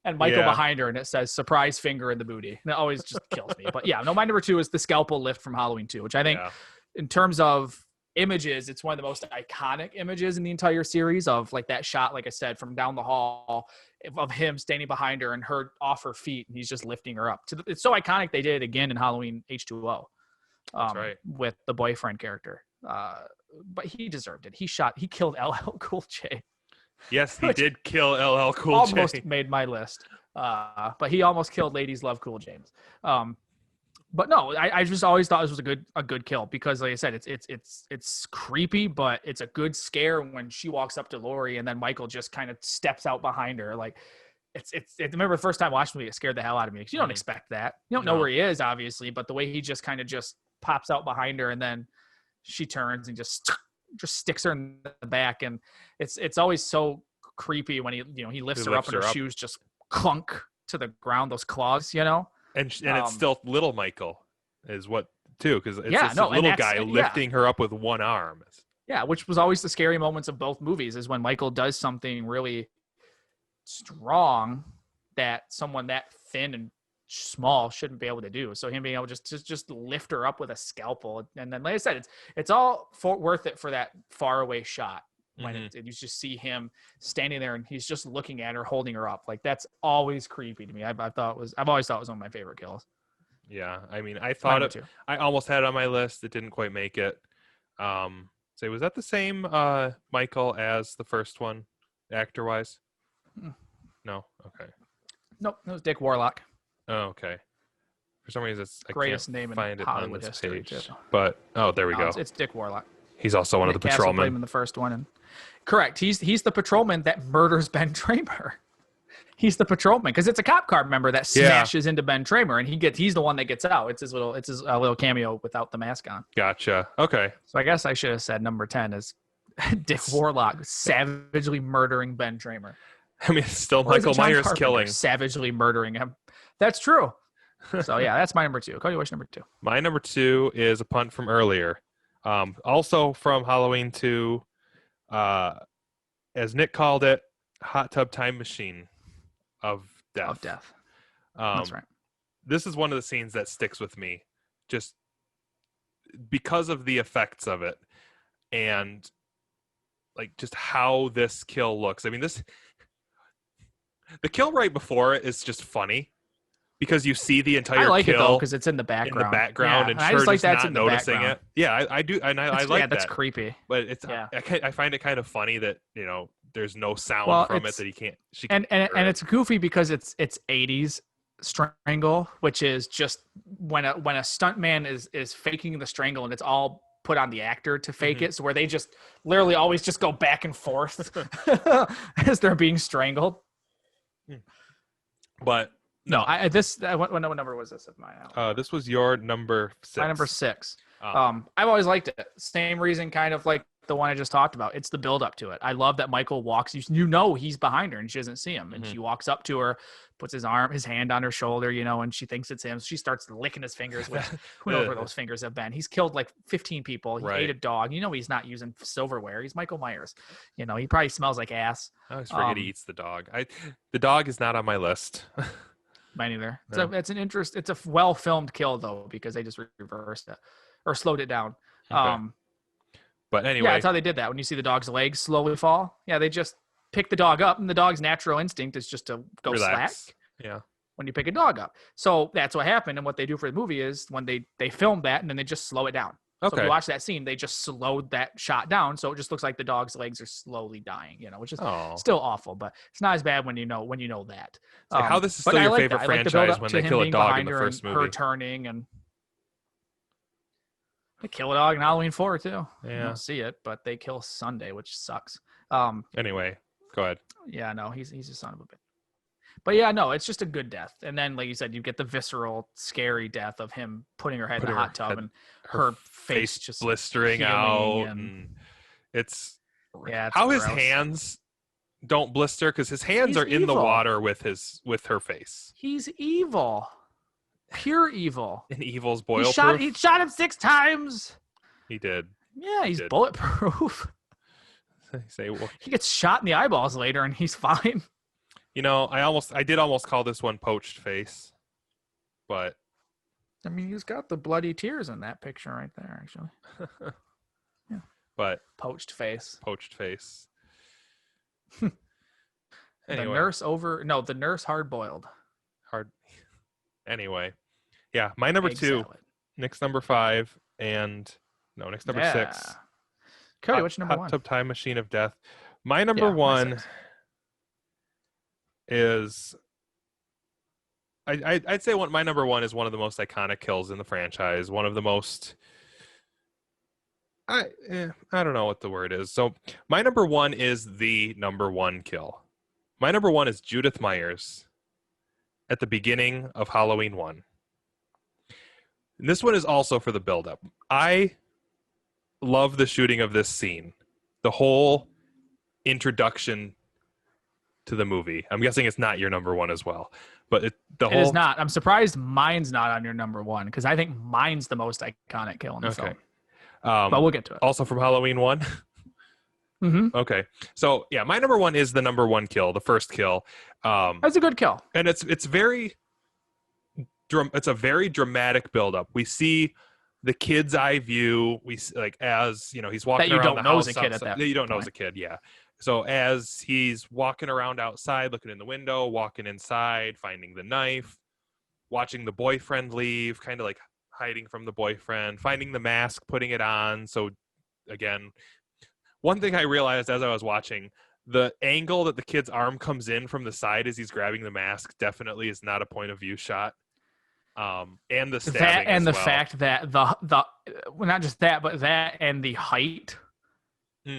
and Michael behind her, and it says, surprise finger in the booty. And it always just kills me. But yeah, no, my number 2 is the scalpel lift from Halloween 2, which I think in terms of images, it's one of the most iconic images in the entire series, of like that shot, like I said, from down the hall of him standing behind her and her off her feet, and he's just lifting her up. It's so iconic they did it again in Halloween H2O. That's right. With the boyfriend character. But he deserved it. He killed LL Cool J. Yes, he did kill LL Cool J. Almost made my list. But he almost killed Ladies Love Cool James. But no, I just always thought this was a good kill, because like I said, it's creepy, but it's a good scare when she walks up to Laurie and then Michael just kind of steps out behind her. Like I remember the first time watching it scared the hell out of me, because you don't expect that. You don't know where he is, obviously, but the way he just kind of just pops out behind her and then she turns and just sticks her in the back, and it's always so creepy when he lifts her up and her shoes just clunk to the ground, those claws, And it's still little Michael is what too, because it's a little guy lifting her up with one arm. Yeah, which was always the scary moments of both movies, is when Michael does something really strong that someone that thin and small shouldn't be able to do. So him being able to just lift her up with a scalpel, and then like I said, it's all worth it for that far away shot. When you just see him standing there and he's just looking at her, holding her up. Like, that's always creepy to me. I've always thought it was one of my favorite kills. Yeah. I mean, I almost had it on my list. It didn't quite make it. So was that the same Michael as the first one, actor wise? No. Okay. Nope. It was Dick Warlock. Oh, okay. For some reason, I greatest can't name find in it Hollywood on this history, page. too. But there we go. It's Dick Warlock. He's also one of the patrolmen. Played him in the first one, and correct. He's the patrolman that murders Ben Tramer. He's the patrolman because it's a cop car member that smashes into Ben Tramer, and he's the one that gets out. It's his little cameo without the mask on. Gotcha. Okay. So I guess I should have said number 10 is Dick Warlock savagely murdering Ben Tramer. I mean, it's still Michael Myers killing, savagely murdering him. That's true. So yeah, that's my number 2. Cody, what's number 2? My number 2 is a punt from earlier. Also from Halloween 2, as Nick called it, hot tub time machine of death. Of death. That's right. This is one of the scenes that sticks with me, just because of the effects of it, and like just how this kill looks. I mean, the kill right before it is just funny because you see the entire I like kill it though because it's in the background. And I sure just like just that's not in the noticing background. it. Yeah, I do, and I like that. That's creepy. But it's I find it kind of funny that there's no sound from it that she can't and it's goofy because it's 80s strangle, which is just when a stuntman is faking the strangle, and it's all put on the actor to fake it, so where they just literally always just go back and forth as they're being strangled. But no, what number was this of mine? This was your number 6. My number 6. Oh. I've always liked it. Same reason, kind of like the one I just talked about. It's the build up to it. I love that Michael walks. He's behind her and she doesn't see him, and she walks up to her, puts his hand on her shoulder, and she thinks it's him. So she starts licking his fingers. Who knows where those fingers have been? He's killed like 15 people. He ate a dog. He's not using silverware. He's Michael Myers. He probably smells like ass. I always forget he eats the dog. The dog is not on my list. Mine either. No. It's a well filmed kill though, because they just reversed it or slowed it down. Okay. But anyway, yeah, that's how they did that. When you see the dog's legs slowly fall, they just pick the dog up, and the dog's natural instinct is just to go relax. slack. Yeah. When you pick a dog up, so that's what happened. And what they do for the movie is when they film that, and then they just slow it down. Okay. So if you watch that scene, they just slowed that shot down, so it just looks like the dog's legs are slowly dying. Which is still awful, but it's not as bad when you know that. How this is still your favorite franchise when they kill a dog in the first movie. Her turning and. They kill a dog in Halloween 4 too. Yeah. You don't see it, but they kill Sunday, which sucks. Anyway, go ahead. Yeah, no, he's a son of a bitch. But yeah, no, it's just a good death. And then, like you said, you get the visceral, scary death of him putting her head in the hot tub and her face just blistering out. And it's how gross. His hands don't blister because his hands are in the water with her face. He's evil. Pure evil. And evil's boil-proof. He shot him 6 times. He did. Yeah, he's bulletproof. He gets shot in the eyeballs later, and he's fine. I did almost call this one poached face, but I mean, he's got the bloody tears in that picture right there, actually. Yeah. But poached face. Anyway. The nurse hard boiled. Anyway, yeah, my number 2, salad. Nick's number 5, and Nick's number 6. Cody, what's your number 1? Hot Tub Time Machine of Death. My number 1 is, I'd say my number 1 is one of the most iconic kills in the franchise. One of the most, I don't know what the word is. So my number 1 is the number 1 kill. My number 1 is Judith Myers at the beginning of Halloween 1. And this one is also for the build-up. I love the shooting of this scene. The whole introduction to the movie. I'm guessing it's not your number 1 as well. But it is not. I'm surprised mine's not on your number 1, because I think mine's the most iconic kill in the film. But we'll get to it. Also from Halloween 1? Mm-hmm. Okay. So, yeah, my number 1 is the number 1 kill, the first kill. That's a good kill. And it's a very dramatic buildup. We see the kid's eye view. We as he's walking around the house. You don't know as a kid, yeah. So as he's walking around outside, looking in the window, walking inside, finding the knife, watching the boyfriend leave, kind of like hiding from the boyfriend, finding the mask, putting it on. So again, one thing I realized as I was watching, the angle that the kid's arm comes in from the side as he's grabbing the mask definitely is not a point of view shot. And the stabbing and the well. fact that not just that, but that and the height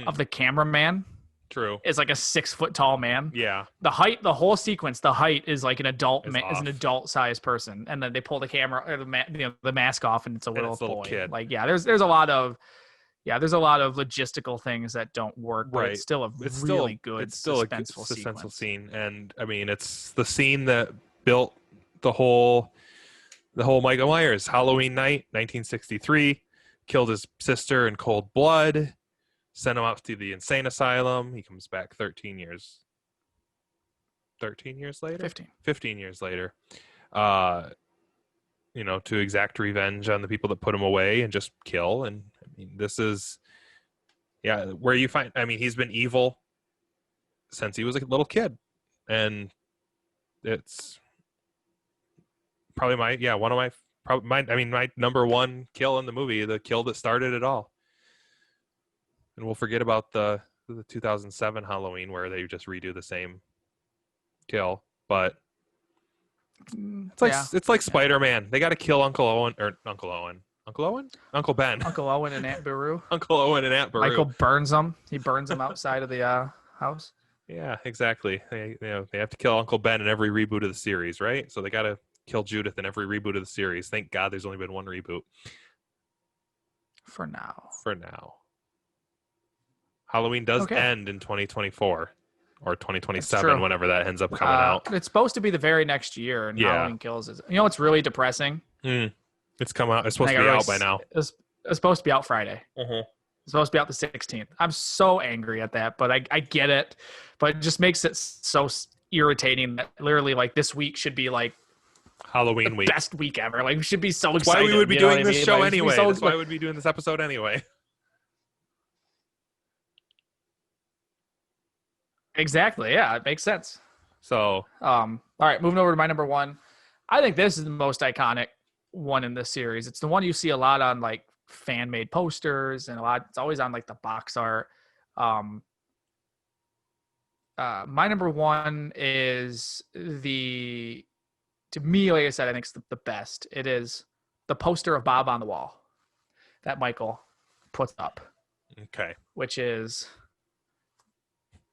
of the cameraman. True. Is like a 6-foot tall man. Yeah. The whole sequence, the height is like an adult is an adult sized person, and then they pull the camera or the mask off, and it's a little boy. Kid. Like there's a lot of logistical things that don't work, but it's still a really good suspenseful scene. And I mean, it's the scene that built the whole Michael Myers. Halloween night, 1963, killed his sister in cold blood. sent him out to the insane asylum. He comes back 13 years later? 15 years later. To exact revenge on the people that put him away and just kill. And I mean, this is, where you find, I mean, he's been evil since he was a little kid. And it's probably my number one kill in the movie, the kill that started it all. And we'll forget about the 2007 Halloween where they just redo the same kill, but it's like Spider-Man. They got to kill Uncle Ben, Uncle Owen and Aunt Beru. Uncle Owen and Aunt Beru. Michael burns them. He burns them outside of the house. Yeah, exactly. They have to kill Uncle Ben in every reboot of the series, right? So they got to kill Judith in every reboot of the series. Thank God there's only been one reboot. For now. Halloween does end in 2024 or 2027, whenever that ends up coming out. It's supposed to be the very next year, and Halloween Kills is. You know what's really depressing? It's come out. It's supposed to be out by now. It's supposed to be out Friday. Mm-hmm. It's supposed to be out the 16th. I'm so angry at that, but I get it. But it just makes it so irritating that literally like this week should be like Halloween week, best week ever. Like we should be so excited. That's why we would be doing this show like, anyway. That's why we would be doing this episode anyway. Exactly. Yeah, it makes sense. So, all right, moving over to my number one. I think this is the most iconic one in this series. It's the one you see a lot on like fan-made posters and it's always on like the box art. My number one is to me, like I said, I think it's the best. It is the poster of Bob on the wall that Michael puts up. Okay. Which is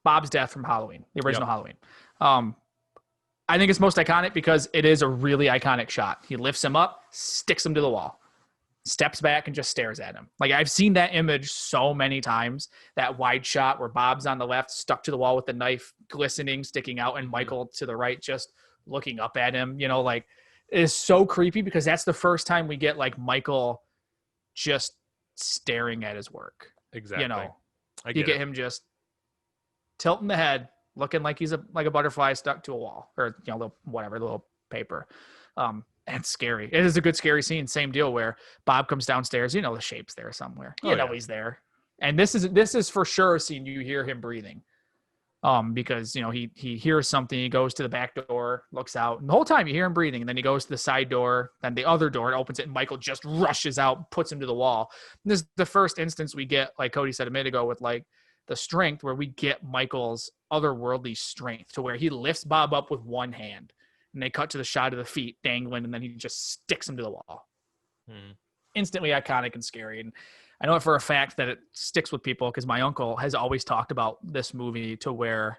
Bob's death from Halloween, the original Halloween. I think it's most iconic because it is a really iconic shot. He lifts him up, sticks him to the wall, steps back and just stares at him. Like I've seen that image so many times, that wide shot where Bob's on the left, stuck to the wall with the knife glistening, sticking out, and Michael to the right, just looking up at him, like it is so creepy because that's the first time we get like Michael just staring at his work. Exactly. You get him just tilting the head, looking like he's like a butterfly stuck to a wall or, little paper. And it's scary. It is a good, scary scene. Same deal where Bob comes downstairs, the shape's there somewhere. He's there. And this is for sure a scene you hear him breathing. Because, he hears something, he goes to the back door, looks out, and the whole time you hear him breathing, and then he goes to the side door, then the other door, and opens it, and Michael just rushes out, puts him to the wall. And this is the first instance we get, like Cody said a minute ago, with like the strength where we get Michael's otherworldly strength to where he lifts Bob up with one hand, and they cut to the shot of the feet dangling, and then he just sticks him to the wall. Instantly iconic and scary. And I know it for a fact that it sticks with people because my uncle has always talked about this movie to where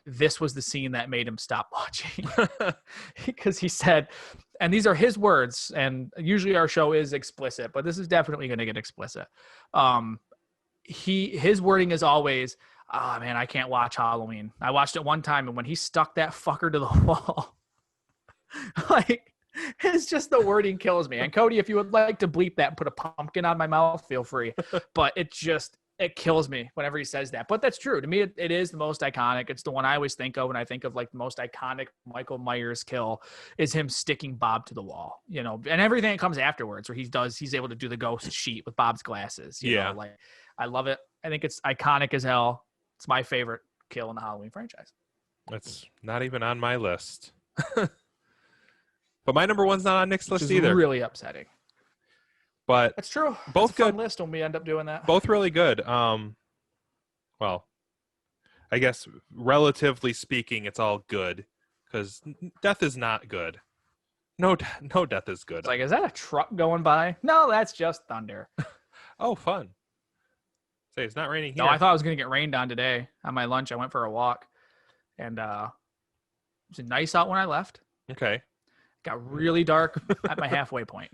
this was the scene that made him stop watching. Because he said, and these are his words, and usually our show is explicit, but this is definitely going to get explicit. His wording is always, "Oh man, I can't watch Halloween. I watched it one time, and when he stuck that fucker to the wall, like." It's just the wording kills me. And Cody, if you would like to bleep that and put a pumpkin on my mouth, feel free. But it kills me whenever he says that. But that's true. To me, it is the most iconic. It's the one I always think of when I think of like the most iconic Michael Myers kill is him sticking Bob to the wall, and everything that comes afterwards where he's able to do the ghost sheet with Bob's glasses. You know, like I love it. I think it's iconic as hell. It's my favorite kill in the Halloween franchise. It's not even on my list. But my number one's not on Nick's list either. Really upsetting. But that's true. Both it's a fun good list when we end up doing that. Both really good. Well, I guess relatively speaking, it's all good because death is not good. No death is good. It's like, is that a truck going by? No, that's just thunder. Oh, fun. Say it's not raining here. No, I thought I was going to get rained on today. On my lunch, I went for a walk, and it was nice out when I left. Okay. Got really dark at my halfway point.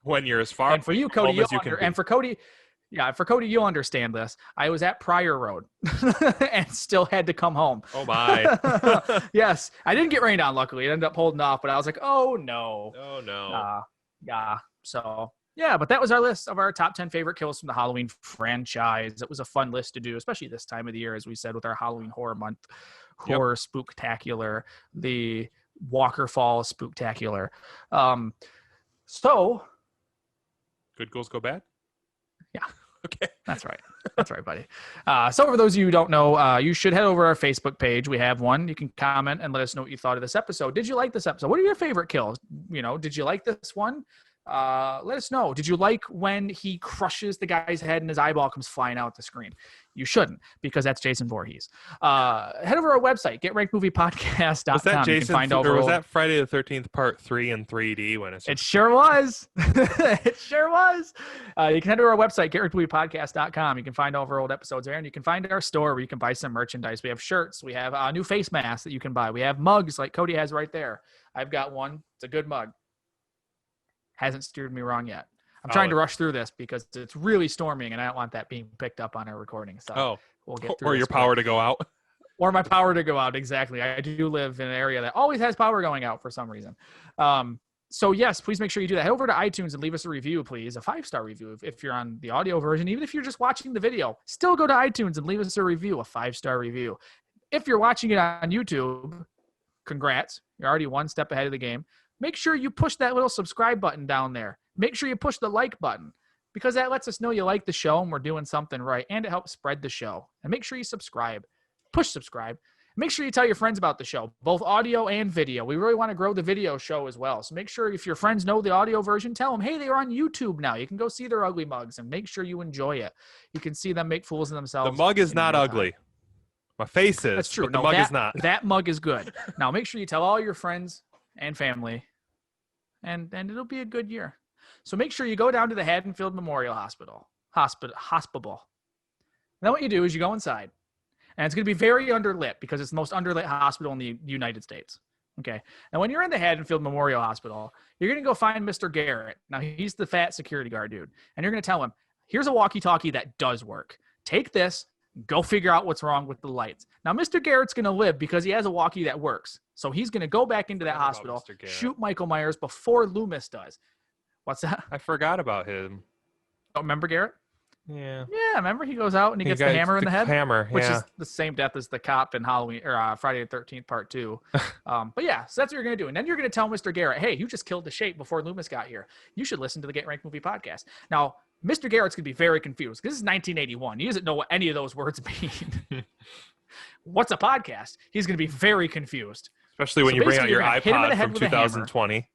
When you're as far and for you, Cody, and for Cody, you'll understand this. I was at Pryor Road and still had to come home. Oh my! Yes, I didn't get rained on. Luckily, it ended up holding off. But I was like, oh no. Oh no. Yeah. So Yeah, but that was our list of our top 10 favorite kills from the Halloween franchise. It was a fun list to do, especially this time of the year, as we said, with our Halloween Horror Month, Horror Spooktacular, the Walker Falls Spooktacular. So, Good goals go bad? Yeah. Okay. That's right. That's right, buddy. So for those of you who don't know, you should head over to our Facebook page. We have one. You can comment and let us know what you thought of this episode. Did you like this episode? What are your favorite kills? Did you like this one? Let us know. Did you like when he crushes the guy's head and his eyeball comes flying out the screen? You shouldn't, because that's Jason Voorhees. Head over to our website, getrankedmoviepodcast.com. Was that Jason, or was that Friday the 13th part 3 in 3D when it's It sure was. It sure was. You can head to our website, getrankedmoviepodcast.com. You can find all of our old episodes there, and you can find our store where you can buy some merchandise. We have shirts. We have new face masks that you can buy. We have mugs like Cody has right there. I've got one. It's a good mug. Hasn't steered me wrong yet. I'm trying to rush through this because it's really storming, and I don't want that being picked up on our recording. So we'll get through. Or your power to go out. Or my power to go out. Exactly. I do live in an area that always has power going out for some reason. So yes, please make sure you do that. Head over to iTunes and leave us a review, please. A 5-star review if you're on the audio version. Even if you're just watching the video, still go to iTunes and leave us a review, a 5-star review. If you're watching it on YouTube, congrats. You're already one step ahead of the game. Make sure you push that little subscribe button down there. Make sure you push the like button, because that lets us know you like the show and we're doing something right, and it helps spread the show. And make sure you subscribe. Push subscribe. Make sure you tell your friends about the show, both audio and video. We really want to grow the video show as well. So make sure if your friends know the audio version, tell them, hey, they're on YouTube now. You can go see their ugly mugs and make sure you enjoy it. You can see them make fools of themselves. The mug is not ugly. My face is. That's true. But the mug is not. That mug is good. Now make sure you tell all your friends and family, and it'll be a good year. So make sure you go down to the Haddonfield Memorial Hospital. And then what you do is you go inside, and it's going to be very underlit because it's the most underlit hospital in the United States. Okay. Now, when you're in the Haddonfield Memorial Hospital, you're going to go find Mr. Garrett. Now, he's the fat security guard dude. And you're going to tell him, here's a walkie-talkie that does work. Take this, go figure out what's wrong with the lights. Now, Mr. Garrett's going to live because he has a walkie that works. So he's going to go back into that hospital, shoot Michael Myers before Loomis does. What's that? I forgot about him. Oh, remember Garrett? Yeah. Yeah, remember he goes out and he gets the hammer in the head? Hammer, which is the same death as the cop in Halloween or Friday the 13th part 2. But yeah, so that's what you're going to do. And then you're going to tell Mr. Garrett, hey, you just killed the Shape before Loomis got here. You should listen to the Get Ranked Movie podcast. Now, Mr. Garrett's going to be very confused because this is 1981. He doesn't know what any of those words mean. What's a podcast? He's going to be very confused. Especially when you bring out your iPod from 2020.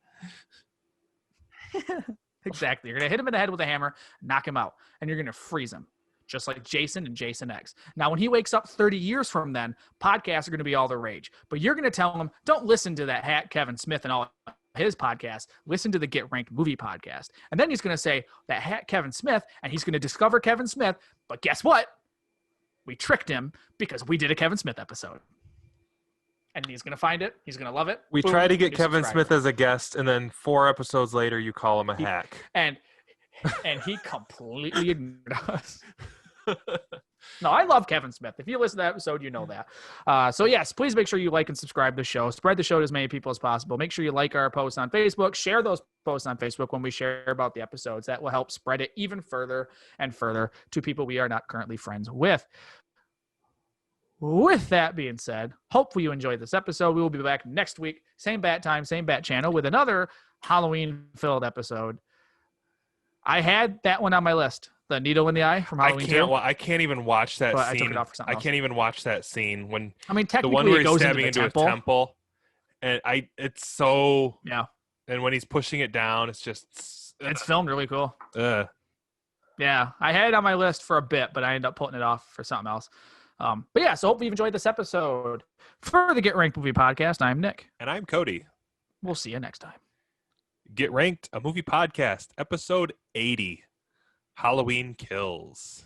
Exactly. You're going to hit him in the head with a hammer, knock him out, and you're going to freeze him, just like Jason and Jason X. Now, when he wakes up 30 years from then, podcasts are going to be all the rage. But you're going to tell him, don't listen to that hat Kevin Smith and all his podcasts. Listen to the Get Ranked Movie podcast. And then he's going to say, that hat Kevin Smith, and he's going to discover Kevin Smith. But guess what? We tricked him because we did a Kevin Smith episode. And he's going to find it. He's going to love it. We try to get Kevin Smith as a guest, and then 4 episodes later, you call him a hack. And he completely ignored us. No, I love Kevin Smith. If you listen to that episode, you know that. So, yes, please make sure you like and subscribe to the show. Spread the show to as many people as possible. Make sure you like our posts on Facebook. Share those posts on Facebook when we share about the episodes. That will help spread it even further and further to people we are not currently friends with. With that being said, hopefully you enjoyed this episode. We will be back next week. Same bat time, same bat channel with another Halloween-filled episode. I had that one on my list. The needle in the eye from Halloween 2. I can't even watch that scene. I took it off for something else. Can't even watch that scene when technically the one where it goes he's stabbing into a temple. And it's so And when he's pushing it down, it's just it's filmed really cool. Yeah, I had it on my list for a bit, but I ended up putting it off for something else. But yeah, so hopefully you've enjoyed this episode. For the Get Ranked Movie Podcast, I'm Nick. And I'm Cody. We'll see you next time. Get Ranked, a movie podcast, episode 80, Halloween Kills.